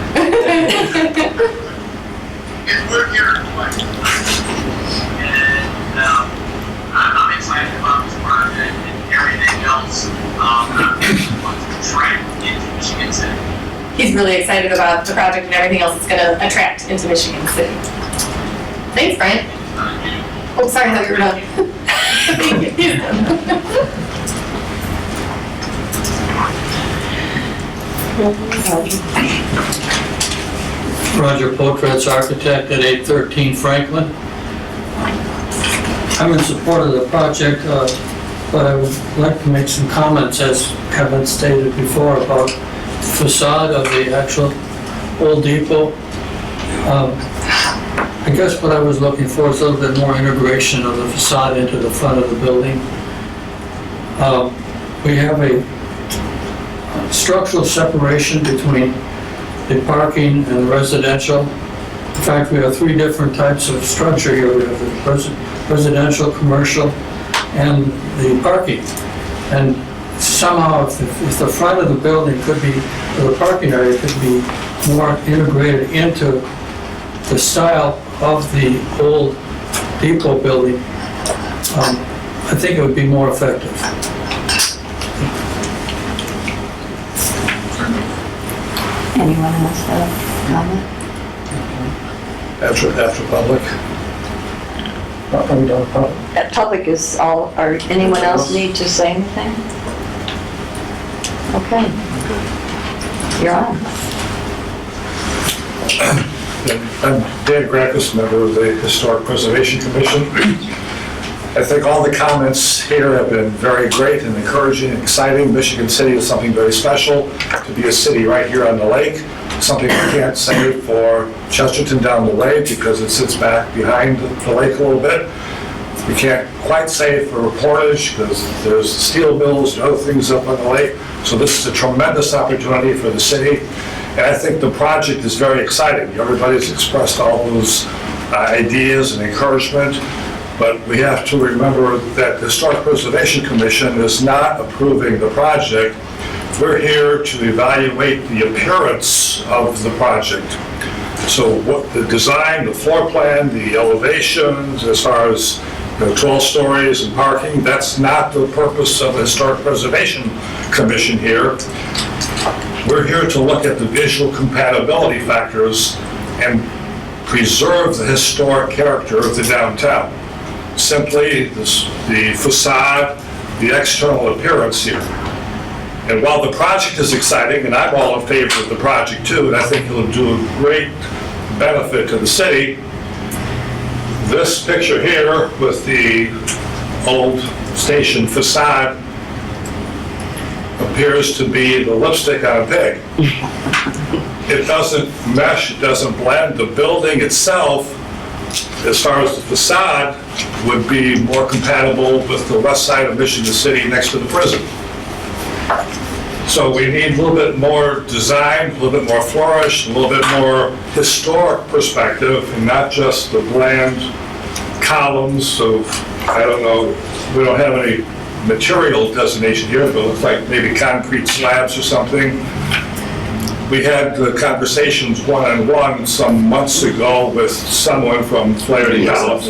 It's work here, Mike. And I'm excited about this project and everything else that wants to attract into Michigan City. He's really excited about the project and everything else it's going to attract into Michigan City. Thanks, Brian. Oh, sorry, I thought you were done. Thank you. Roger Potretz, architect at 813 Franklin. I'm in support of the project, but I would like to make some comments, as have been stated before, about the facade of the actual old depot. I guess what I was looking for is a little bit more integration of the facade into the front of the building. We have a structural separation between the parking and the residential. In fact, we have three different types of structure here. We have the residential, commercial, and the parking. And somehow, if the front of the building could be, or the parking area could be more integrated into the style of the old depot building, I think it would be more effective. Anyone else have a comment? After public. Are we done public? Public is all, or anyone else need to say anything? Okay. You're on. I'm Dan Grackus, member of the Historic Preservation Commission. I think all the comments here have been very great and encouraging and exciting. Michigan City is something very special, to be a city right here on the lake, something we can't say for Chesterton down the way because it sits back behind the lake a little bit. We can't quite say it for Portage because there's steel mills and other things up on the lake. So this is a tremendous opportunity for the city. And I think the project is very exciting. Everybody's expressed all those ideas and encouragement. But we have to remember that the Historic Preservation Commission is not approving the project. We're here to evaluate the appearance of the project. So what the design, the floor plan, the elevations, as far as 12 stories and parking, that's not the purpose of the Historic Preservation Commission here. We're here to look at the visual compatibility factors and preserve the historic character of the downtown. Simply the facade, the external appearance here. And while the project is exciting, and I'm all in favor of the project too, and I think it'll do a great benefit to the city, this picture here with the old station facade appears to be the lipstick on a pig. It doesn't mesh, it doesn't blend. The building itself, as far as the facade, would be more compatible with the west side of Michigan City next to the prison. So we need a little bit more design, a little bit more flourish, a little bit more historic perspective, and not just the bland columns of, I don't know, we don't have any material designation here, but it looks like maybe concrete slabs or something. We had the conversations one-on-one some months ago with someone from Flaherty College.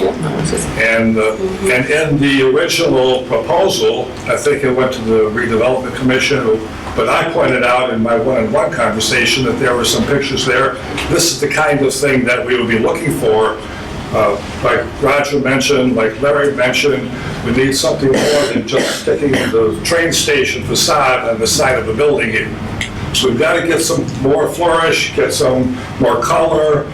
And in the original proposal, I think it went to the redevelopment commission, But I pointed out in my one-on-one conversation that there were some pictures there. This is the kind of thing that we would be looking for. Like Roger mentioned, like Larry mentioned, we need something more than just sticking the train station facade on the side of the building here. So we've got to get some more flourish, get some more color,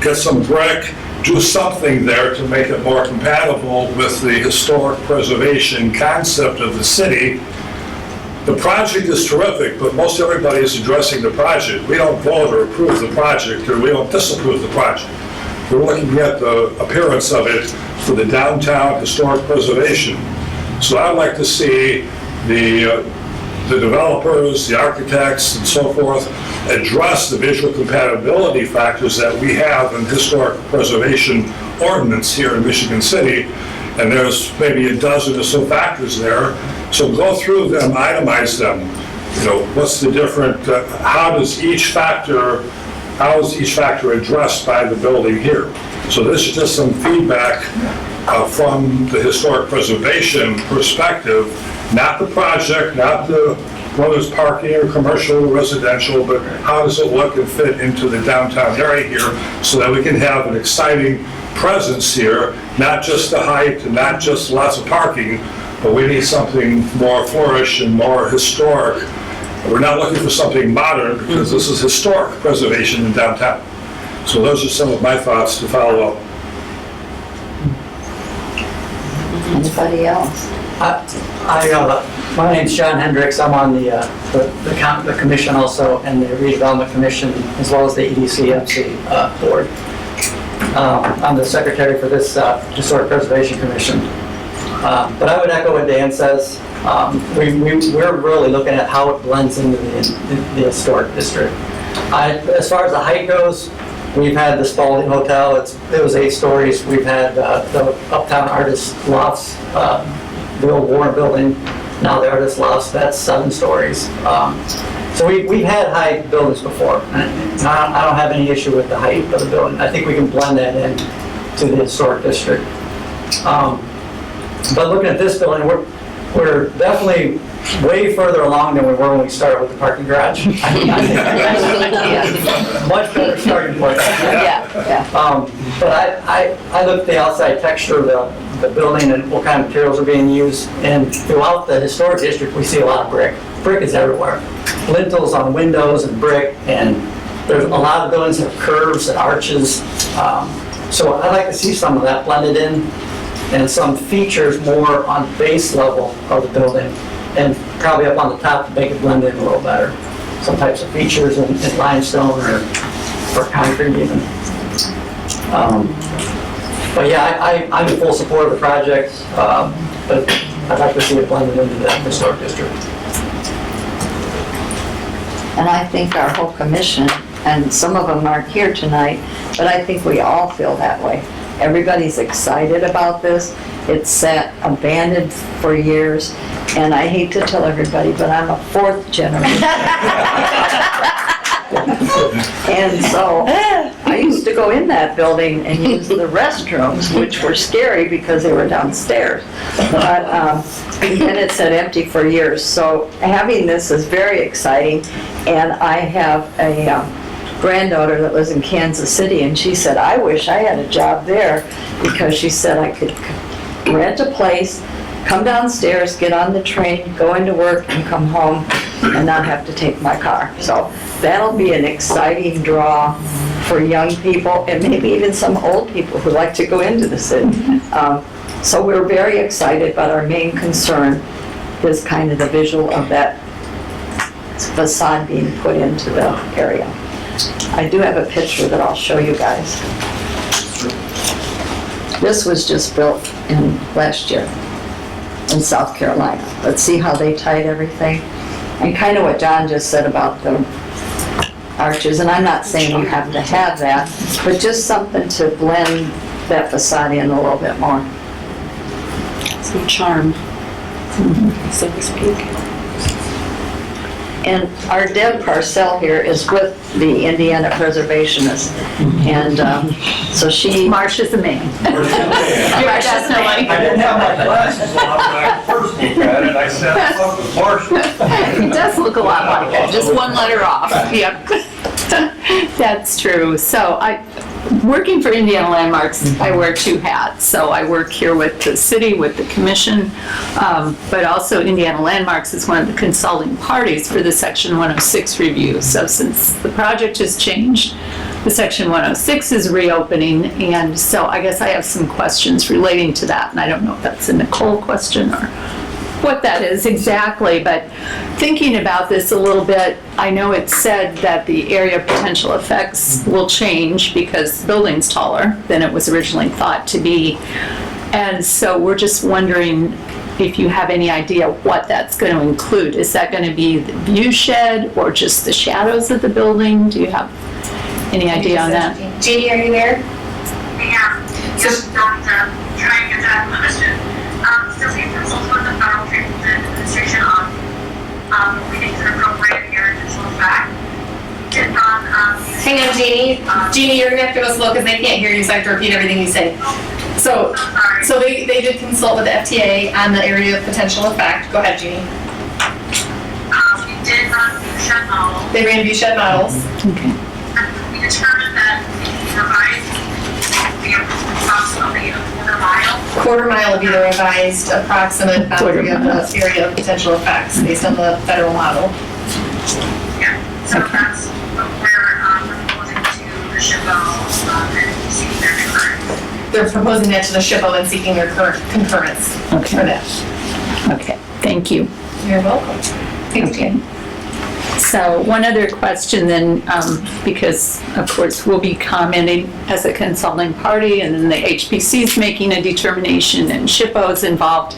get some brick, do something there to make it more compatible with the historic preservation concept of the city. The project is terrific, but most everybody is addressing the project. We don't vote or approve the project, or we don't disapprove the project. We're looking at the appearance of it for the downtown historic preservation. So I'd like to see the developers, the architects, and so forth address the visual compatibility factors that we have in historic preservation ordinance here in Michigan City. And there's maybe a dozen or so factors there. So go through them, itemize them. You know, what's the different, how is each factor addressed by the building here? So this is just some feedback from the historic preservation perspective, not the project, not the whether it's parking or commercial or residential, but how does it look and fit into the downtown area here so that we can have an exciting presence here, not just the height and not just lots of parking, but we need something more flourish and more historic. We're not looking for something modern because this is historic preservation in downtown. So those are some of my thoughts to follow up. Anybody else? My name's John Hendricks. I'm on the commission also, and the redevelopment commission, as well as the EDCFC board. I'm the secretary for this historic preservation commission. But I would echo what Dan says. We're really looking at how it blends into the historic district. As far as the height goes, we've had the Spalding Hotel. It was 8 stories. We've had the Uptown Artist Lofts, the old Warren Building. Now the Artist Lofts, that's 7 stories. So we've had high buildings before. I don't have any issue with the height of the building. I think we can blend that in to the historic district. But looking at this building, we're definitely way further along than we were when we started with the parking garage. I think that's much better starting point. But I looked at the outside texture of the building and what kind of materials are being used, and throughout the historic district we see a lot of brick. Brick is everywhere. Lintels on windows and brick, and there's a lot of buildings that have curves and arches. So I'd like to see some of that blended in, and some features more on base level of the building, and probably up on the top to make it blend in a little better. Some types of features in limestone or concrete even. But yeah, I'm in full support of the project, but I'd like to see it blended into the historic district. And I think our whole commission, and some of them aren't here tonight, but I think we all feel that way. Everybody's excited about this. It's sat abandoned for years, and I hate to tell everybody, but I'm a 4th generation. And so I used to go in that building and use the restrooms, which were scary because they were downstairs. But, and it sat empty for years. So having this is very exciting. And I have a granddaughter that lives in Kansas City, and she said, I wish I had a job there, because she said I could rent a place, come downstairs, get on the train, go into work, and come home and not have to take my car. So that'll be an exciting draw for young people, and maybe even some old people who like to go into the city. So we're very excited, but our main concern is kind of the visual of that facade being put into the area. I do have a picture that I'll show you guys. This was just built in last year in South Carolina. Let's see how they tied everything. And kind of what John just said about the arches, and I'm not saying you have to have that, but just something to blend that facade in a little bit more. Some charm, so to speak. And our Deb Parcell here is with the Indiana Preservationists. And so she... Marcia's the man. Marcia's the man. I didn't have my glasses on when I first looked at it, I said, "Fuck with Marshall." It does look a lot like it, just one letter off. Yep. That's true. So working for Indiana Landmarks, I wear two hats. So I work here with the city, with the commission, but also Indiana Landmarks is one of the consulting parties for the Section 106 review. So since the project has changed, the Section 106 is reopening, and so I guess I have some questions relating to that, and I don't know if that's a Nicole question or what that is exactly, but thinking about this a little bit, I know it said that the area of potential effects will change because the building's taller than it was originally thought to be. And so we're just wondering if you have any idea what that's going to include. Is that going to be the view shed or just the shadows of the building? Do you have any idea on that? Jeannie, are you there? Yeah, just trying to get that question. So we consulted with the Federal Transit Administration on what we think is an appropriate area potential effect. Did not, Hang on, Jeannie. Jeannie, you're gonna have to go slow because they can't hear you, so I have to repeat everything you say. So they did consult with the FTA on the area of potential effect. Go ahead, Jeannie. we did run view shed models. They ran view shed models. Okay. And we determined that the revised would be approximately a Quarter mile would be the revised approximate boundary of the area of potential effects based on the federal model. Yeah, so that's what we're proposing to the SHPO and seeking their concurrence. They're proposing that to the SHPO and seeking their concurrence for that. Okay, thank you. You're welcome. Okay. So one other question then, because of course we'll be commenting as a consulting party and then the HPC is making a determination and SHPO is involved.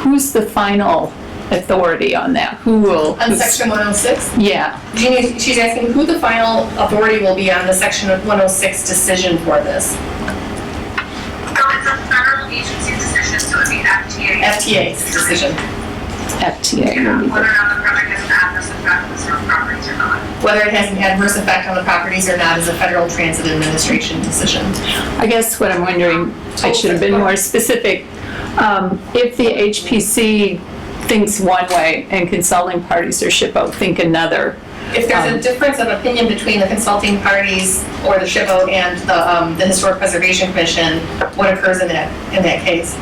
Who's the final authority on that? Who will? On Section 106? Yeah. Jeannie, she's asking who the final authority will be on the Section 106 decision for this. So it's a federal agency decision, so it would be FTA. FTA's decision. FTA. Yeah, whether or not the project has an adverse effect on the certain properties or not. Whether it has an adverse effect on the properties or not is a Federal Transit Administration decision. I guess what I'm wondering, I should have been more specific. If the HPC thinks one way and consulting parties or SHPO think another. If there's a difference of opinion between the consulting parties or the SHPO and the Historic Preservation Commission, what occurs in that case?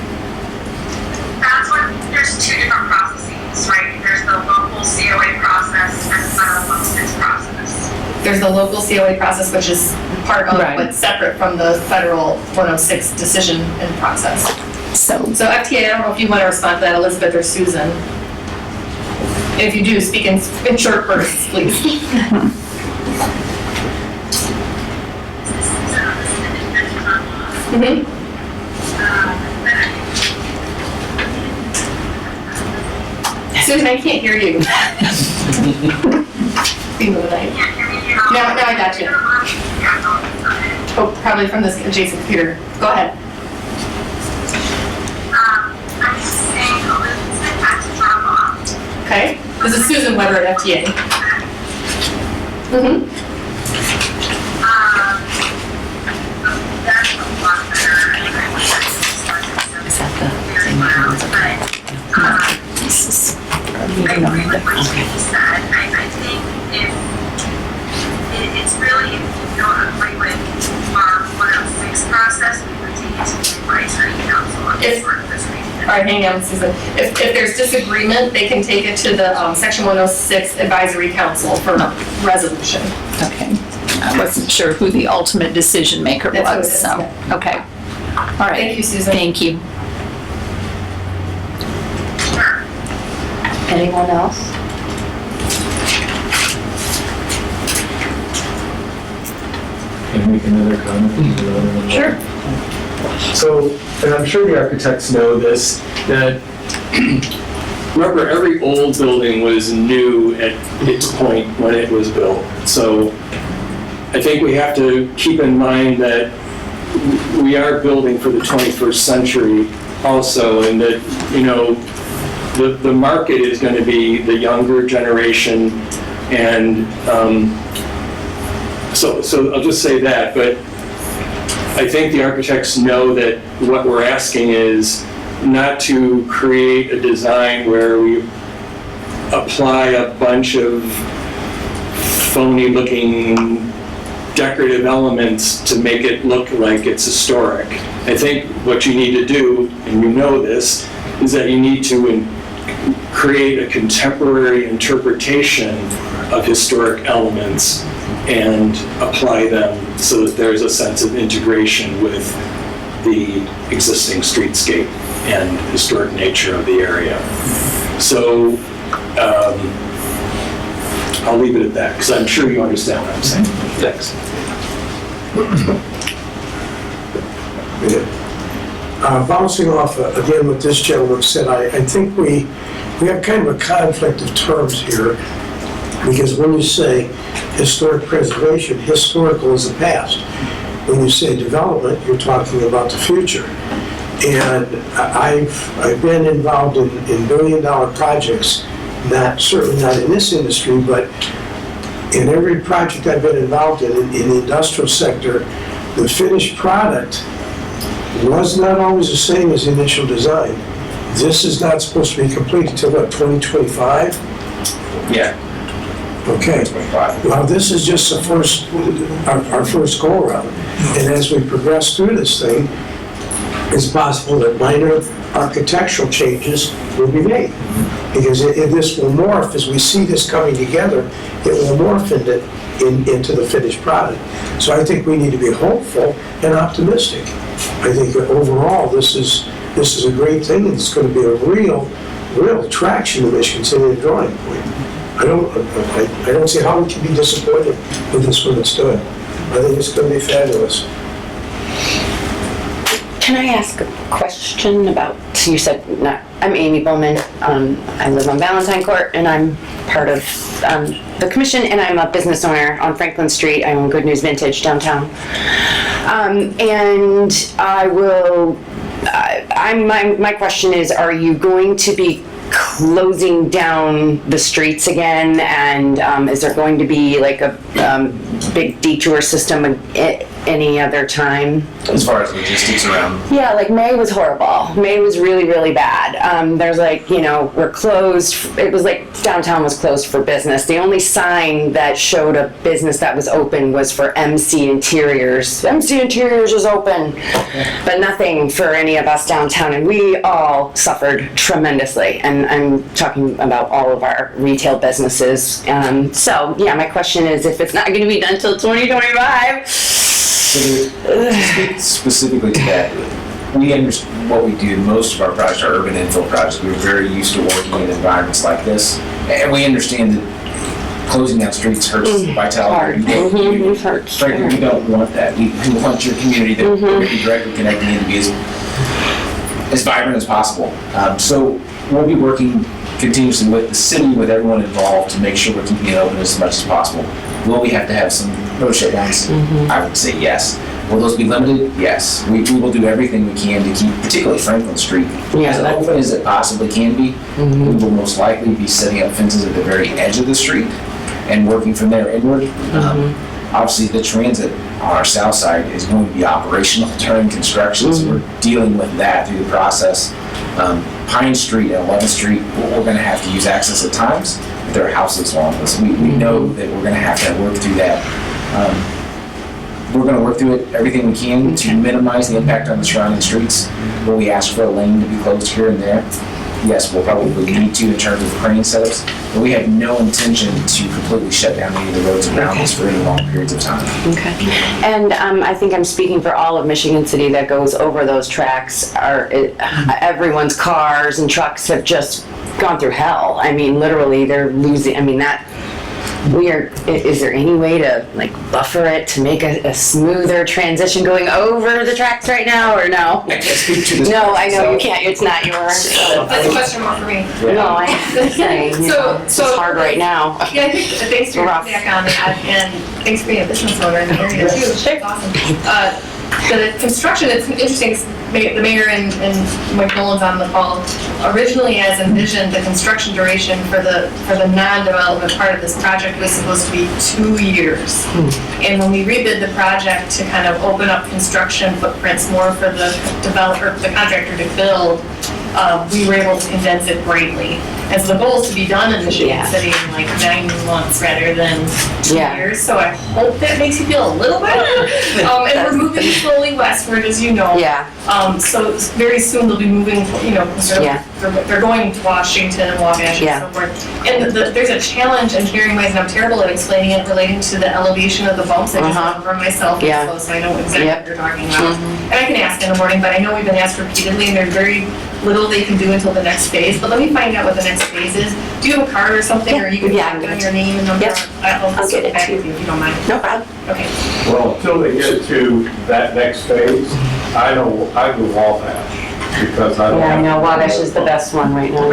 That's when there's two different processes, right? There's the local COA process and the federal 106 process. There's the local COA process, which is part of, but separate from the federal 106 decision and process. So FTA, I don't know if you want to respond to that, Elizabeth or Susan. If you do, speak in short bursts, please. Susan, I can't hear you. Now I got you. Oh, probably from this adjacent computer. Go ahead. I'm saying Elizabeth had to drop off. Okay. This is Susan Weber at FTA. That's a lot better. I agree with what Jeannie said. I think it's really, if you don't agree with our 106 process, we would take it to the advisory council on this work this week. All right, hang on, Susan. If there's disagreement, they can take it to the Section 106 Advisory Council for resolution. Okay. I wasn't sure who the ultimate decision maker That's who it was, is, so, yeah. okay. All right. Thank you, Susan. Thank you. Anyone else? Can I make another comment? Sure. So, and I'm sure the architects know this, that Remember, every old building was new at its point when it was built. So I think we have to keep in mind that we are building for the 21st century also, and that, you know, the market is going to be the younger generation, and so I'll just say that, but I think the architects know that what we're asking is not to create a design where we apply a bunch of phony-looking decorative elements to make it look like it's historic. I think what you need to do, and you know this, is that you need to create a contemporary interpretation of historic elements and apply them so that there's a sense of integration with the existing streetscape and historic nature of the area. So I'll leave it at that, because I'm sure you understand what I'm saying. Thanks. Bouncing off again what this gentleman said, I think we have kind of a conflict of terms here, because when you say historic preservation, historical is the past. When you say development, you're talking about the future. And I've been involved in billion-dollar projects, certainly not in this industry, but in every project I've been involved in the industrial sector, the finished product was not always the same as the initial design. This is not supposed to be complete until what, 2025? Yeah. Okay. Well, this is just the our first go-around. And as we progress through this thing, it's possible that minor architectural changes will be made. Because this will morph, as we see this coming together, it will morph into the finished product. So I think we need to be hopeful and optimistic. I think that overall, this is a great thing, and it's going to be a real attraction to Michigan City and Drawing Point. I don't see how we can be disappointed with this when it's done. I think it's going to be fabulous. Can I ask a question about, you said, I'm Amy Bowman, I live on Valentine Court, and I'm part of the commission, and I'm a business owner on Franklin Street. I own Good News Vintage downtown. And my question is, are you going to be closing down the streets again, and is there going to be like a big detour system any other time? As far as logistics around? Yeah, like May was horrible. May was really, really bad. There's like, we're closed. It was like downtown was closed for business. The only sign that showed a business that was open was for MC Interiors. MC Interiors is open, but nothing for any of us downtown. And we all suffered tremendously. And I'm talking about all of our retail businesses. So yeah, my question is, if it's not going to be done until 2025, So to speak specifically to that, we understand what we do. Most of our projects are urban infill projects. We're very used to working in environments like this, and we understand that closing down streets hurts the vitality. Frankly, we don't want that. We want your community that we're going to be directly connecting in to be as vibrant as possible. So we'll be working continuously with the city, with everyone involved, to make sure we're keeping it open as much as possible. Will we have to have some road shutdowns? I would say yes. Will those be limited? Yes. We will do everything we can to keep, particularly Franklin Street, as open as it possibly can be. We will most likely be setting up fences at the very edge of the street and working from there inward. Obviously, the transit on our south side is going to be operational during construction, so we're dealing with that through the process. Pine Street and 11th Street, we're going to have to use access at times, but there are houses along this. We know that we're going to have to work through that. We're going to work through it everything we can to minimize the impact on the surrounding streets. Will we ask for a lane to be closed here and there? Yes, we'll probably need to in terms of crane setups, but we have no intention to completely shut down any of the roads around us for any long periods of time. Okay. And I think I'm speaking for all of Michigan City that goes over those tracks. Everyone's cars and trucks have just gone through hell. I mean, literally, they're losing. I mean, is there any way to like buffer it to make a smoother transition going over the tracks right now, or no? I can't speak to this. No, I know you can't. It's not yours. That's a question more for me. No, I'm just saying. It's hard right now. Yeah, I think thanks for your feedback on that, and thanks for being a business owner in the area too. Sure. Awesome. The construction, it's interesting, the mayor and Mike Nolan's on the call. Originally, as envisioned, the construction duration for the non-development part of this project was supposed to be 2 years. And when we rebid the project to kind of open up construction footprints more for the developer, the contractor to build, we were able to condense it greatly. And so the goal is to be done in Michigan City in like 9 months rather than 2 years. So I hope that makes you feel a little better. And we're moving slowly westward, as you know. So very soon they'll be moving, you know, they're going to Washington and Wabash and so forth. And there's a challenge engineering-wise, and I'm terrible at explaining it, relating to the elevation of the bumps. I just went over myself, so I know exactly what you're talking about. And I can ask in the morning, but I know we've been asked repeatedly, and there's very little they can do until the next phase. But let me find out what the next phase is. Do you have a card or something, or you can write down your name and number? I'll get it back with you if you don't mind. No problem. Okay. Well, until they get to that next phase, I do Wabash, because I don't. Yeah, I know, Wabash is the best one right now,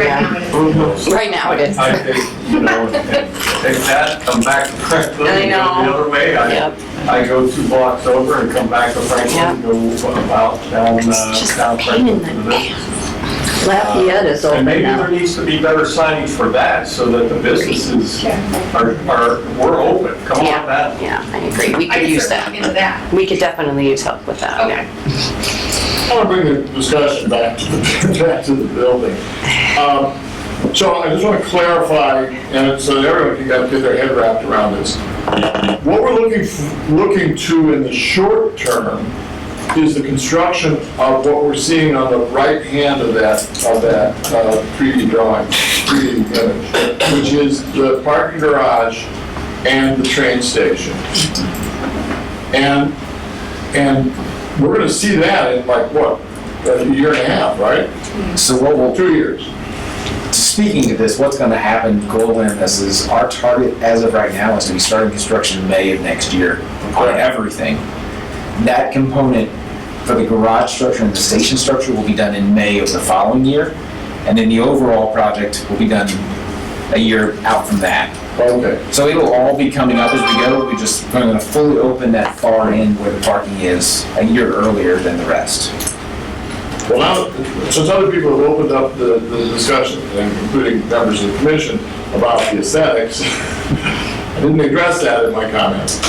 Right now it is. I think, you know, and take that, come back to Franklin, I and go know. the other way. I go 2 blocks over and come back to Franklin, go about down Franklin. Lafayette is open And maybe now. there needs to be better signage for that, so that the businesses we're open, come on that. Yeah, I agree, we I could can use start that. looking into that. We could definitely use help with that. Okay. I want to bring the discussion back to the building. So I just want to clarify, and so that everyone can get their head wrapped around this. What we're looking to in the short term is the construction of what we're seeing on the right hand of that 3D drawing, 3D image, which is the parking garage and the train station. And we're going to see that in like what, a year and a half, right? So what will 2 years. Speaking of this, what's going to happen globally in this is our target as of right now is to be starting construction in May of next year on everything. That component for the garage structure and the station structure will be done in May of the following year. And then the overall project will be done a year out from that. Okay. So it'll all be coming up as we go. We're just going to fully open that far end where the parking is a year earlier than the rest. Well, now, since other people have opened up the discussion, including members of the commission, about the aesthetics, I didn't address that in my comments.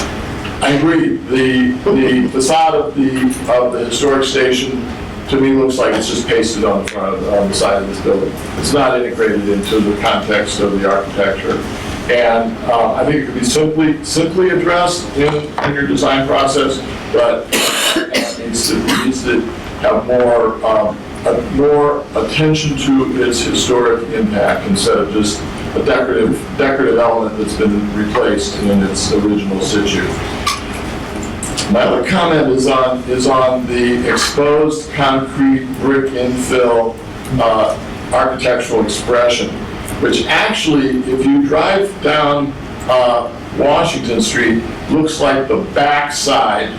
I agree, the facade of the historic station, to me, looks like it's just pasted on the front, on the side of this building. It's not integrated into the context of the architecture. And I think it could be simply addressed in your design process, but it needs to have more attention to its historic impact instead of just a decorative element that's been replaced in its original situ. My other comment is on the exposed concrete brick infill architectural expression, which actually, if you drive down Washington Street, looks like the back side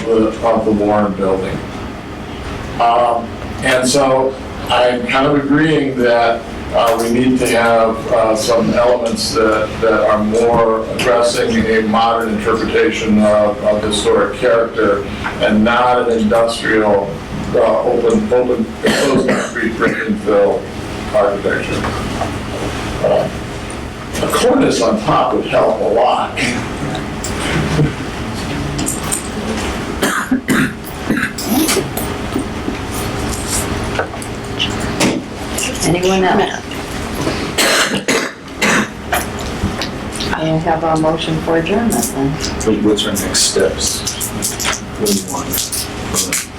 of the Warren Building. And so I'm kind of agreeing that we need to have some elements that are more addressing a modern interpretation of historic character and not an industrial, open, closed concrete brick infill architecture. A cornice on top would help a lot. Anyone else? I have a motion for adjournment then. What's our next steps? What do you want?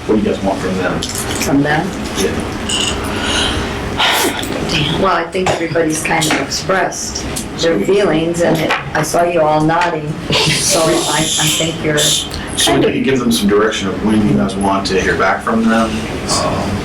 What do you guys want from them? From them? Yeah. Well, I think everybody's kind of expressed their feelings, and I saw you all nodding, so I think you're So we can give them some direction of when you guys want to hear back from them.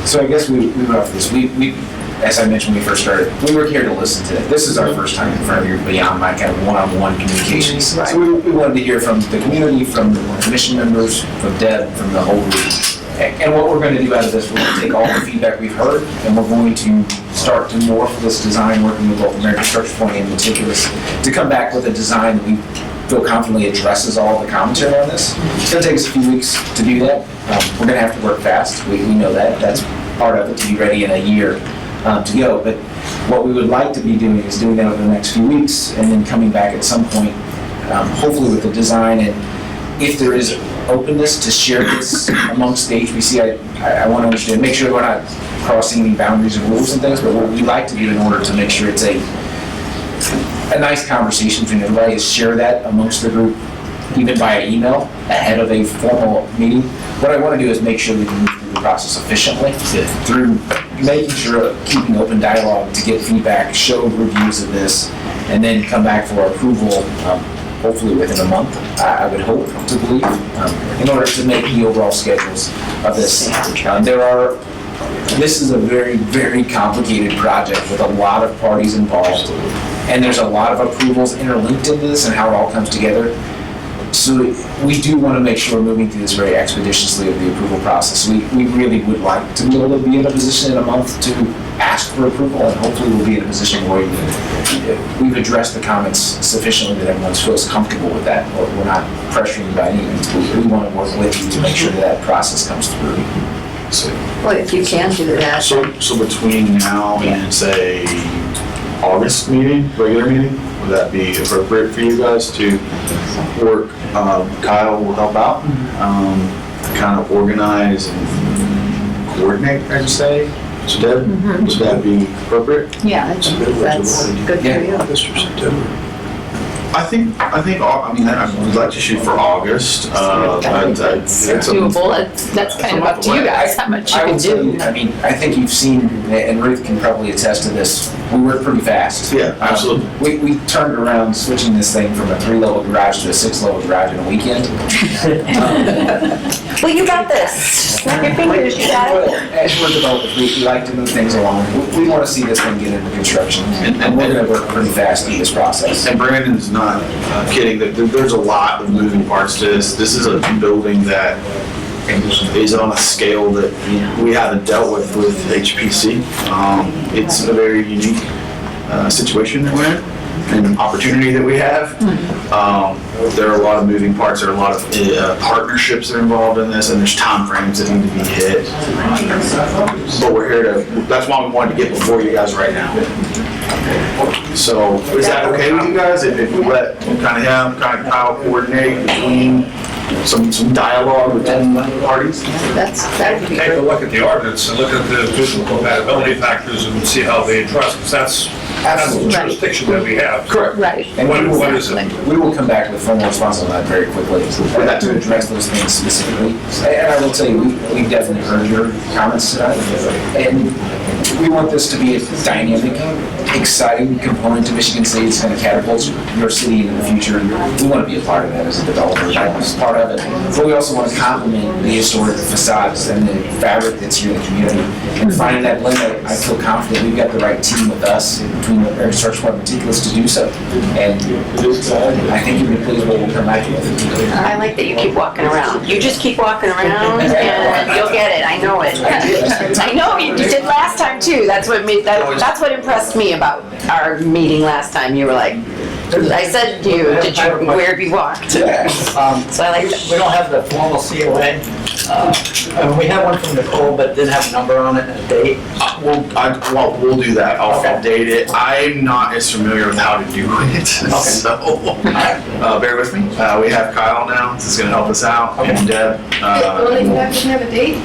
So I guess we went off this. We, as I mentioned when we first started, we were here to listen to it. This is our first time in front of you beyond my kind of one-on-one communications. Right. So we wanted to hear from the community, from the commission members, from Deb, from the whole group. And what we're going to do out of this, we're going to take all the feedback we've heard, and we're going to start to morph this design, working with both American Construction Point and Meticulous, to come back with a design that we feel confidently addresses all the commentary on this. It's gonna take us a few weeks to do that. We're gonna have to work fast, we know that, that's part of it, to be ready in a year to go. But what we would like to be doing is doing that over the next few weeks, and then coming back at some point, hopefully with the design, and if there is openness to share this amongst the HPC, I want to understand, make sure we're not crossing any boundaries of rules and things, but what we like to do in order to make sure it's a nice conversation between everybody is share that amongst the group, even via email, ahead of a formal meeting. What I want to do is make sure we can move through the process efficiently, through making sure, keeping open dialogue to get feedback, show reviews of this, and then come back for approval, hopefully within a month, I would hope to believe, in order to make the overall schedules of this. This is a very, very complicated project with a lot of parties involved, and there's a lot of approvals interlinked in this and how it all comes together. So we do want to make sure we're moving through this very expeditiously of the approval process. We really would like to be able to be in a position in a month to ask for approval, and hopefully we'll be in a position where we've addressed the comments sufficiently that everyone feels comfortable with that, or we're not pressuring by any means. We want to work with you to make sure that process comes through. Well, if you can do that. So between now and say August meeting, regular meeting, would that be appropriate for you guys to work? Kyle will help out, kind of organize and coordinate, I'd say. So Deb, would that be appropriate? Yeah, that's good for you. I would like to shoot for August. That's doable. That's kind of up to you guys, how much you can do. I think you've seen, and Ruth can probably attest to this, we work pretty fast. Yeah, absolutely. We turned around switching this thing from a 3-level garage to a 6-level garage in a weekend. Well, you got this. Snap your fingers, you got it. As we're developers, we like to move things along. We want to see this thing get into construction, and we're going to work pretty fast through this process. And Brandon's not kidding, that there's a lot of moving parts to this. This is a building that is on a scale that we haven't dealt with HPC. It's a very unique situation that we're in, and an opportunity that we have. There are a lot of moving parts, there are a lot of partnerships that are involved in this, and there's time frames that need to be hit. But we're here to, that's why we wanted to get before you guys right now. So is that okay with you guys if we let Kyle coordinate between some dialogue between parties? That'd be Take a look at the ordinance and look at the visual compatibility factors and see how they address, because that's the jurisdiction that we have. Correct. Right. And what is it? We will come back with formal response on that very quickly, to address those things specifically. And I will tell you, we definitely heard your comments tonight, and we want this to be a dynamic, exciting component to Michigan City. It's going to catapult your city into the future. We want to be a part of that as a developer, as part of it. But we also want to complement the historic facades and the fabric that's here in the community. And finding that blend, I feel confident we've got the right team with us between the infrastructure department meticulous to do so. And I think you'll be pleased with what we'll come back with. I like that you keep walking around. You just keep walking around and you'll get it. I know it. I know you did last time too. That's what impressed me about our meeting last time. You were like, I said to you, where have you walked? So I like that. We don't have the formal COA. We have one from Nicole, but didn't have a number on it and a date. We'll do that. I'll update it. I'm not as familiar with how to do it, so bear with me. We have Kyle now. This is going to help us out, and Deb. Doesn't have a date?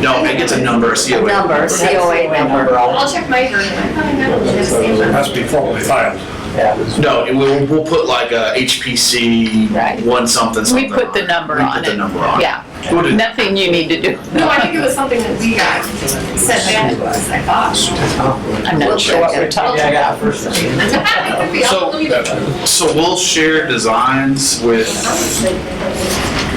No, it gets a number, a COA. COA number. I'll check my version. I thought I got it. It has to be formally filed. No, we'll put like a HPC one something. We put the number on it. Yeah. Nothing you need to do. No, I think it was something that we got sent back to us, I thought. I'm not sure what we're talking about. So we'll share designs with,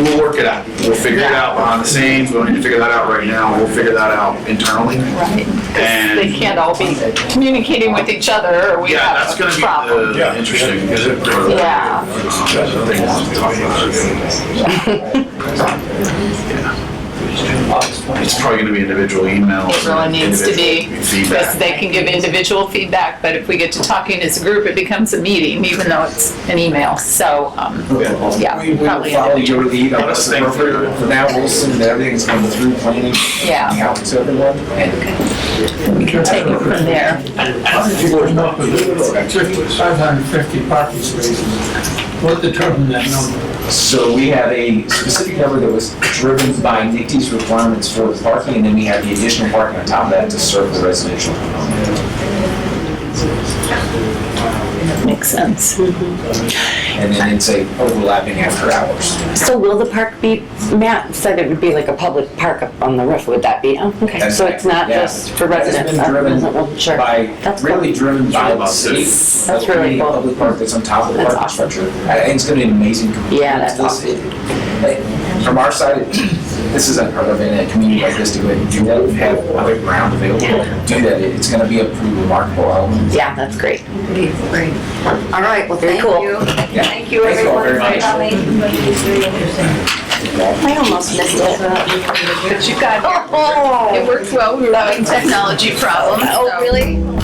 we'll work it out. We'll figure it out behind the scenes. We don't need to figure that out right now. We'll figure that out internally. Right. And they can't all be communicating with each other, or we have that's going a to problem. be interesting. August 20th. It's probably gonna be individual emails. It really needs to be, individual because feedback. they can give individual feedback, but if we get to talking as a group, it becomes a meeting, even though it's an email, so, yeah. We will probably follow your individual. lead on this appropriate. For now, we'll assume that everything's going through planning. Yeah. Out to everyone. We can take it from there. 550 parking spaces. What determined that number? So we have a specific number that was driven by NICT's requirements for the parking, and then we have the additional parking on top of that to serve the residential component. Makes sense. And then it's a overlapping after hours. So will the park be, Matt said it would be like a public park up on the roof, would that be? Oh, okay, That's so it's not yeah. just for residents? It's been driven Sure. by, That's really cool. driven by the city. That's really cool. Public park that's on top of the That's parking structure. I think it's gonna be an amazing component. Yeah, that's to this. From our side, this is unheard of in a community like this to go ahead and do that. We have other ground available to do that. It's gonna be a pretty remarkable element. Yeah, that's great. Great. All right, well, Very thank cool. you. Thank you, Thank you all everyone, very for much. coming. I almost missed it. But you got it. It works well, we were having technology problems. Oh, so- really?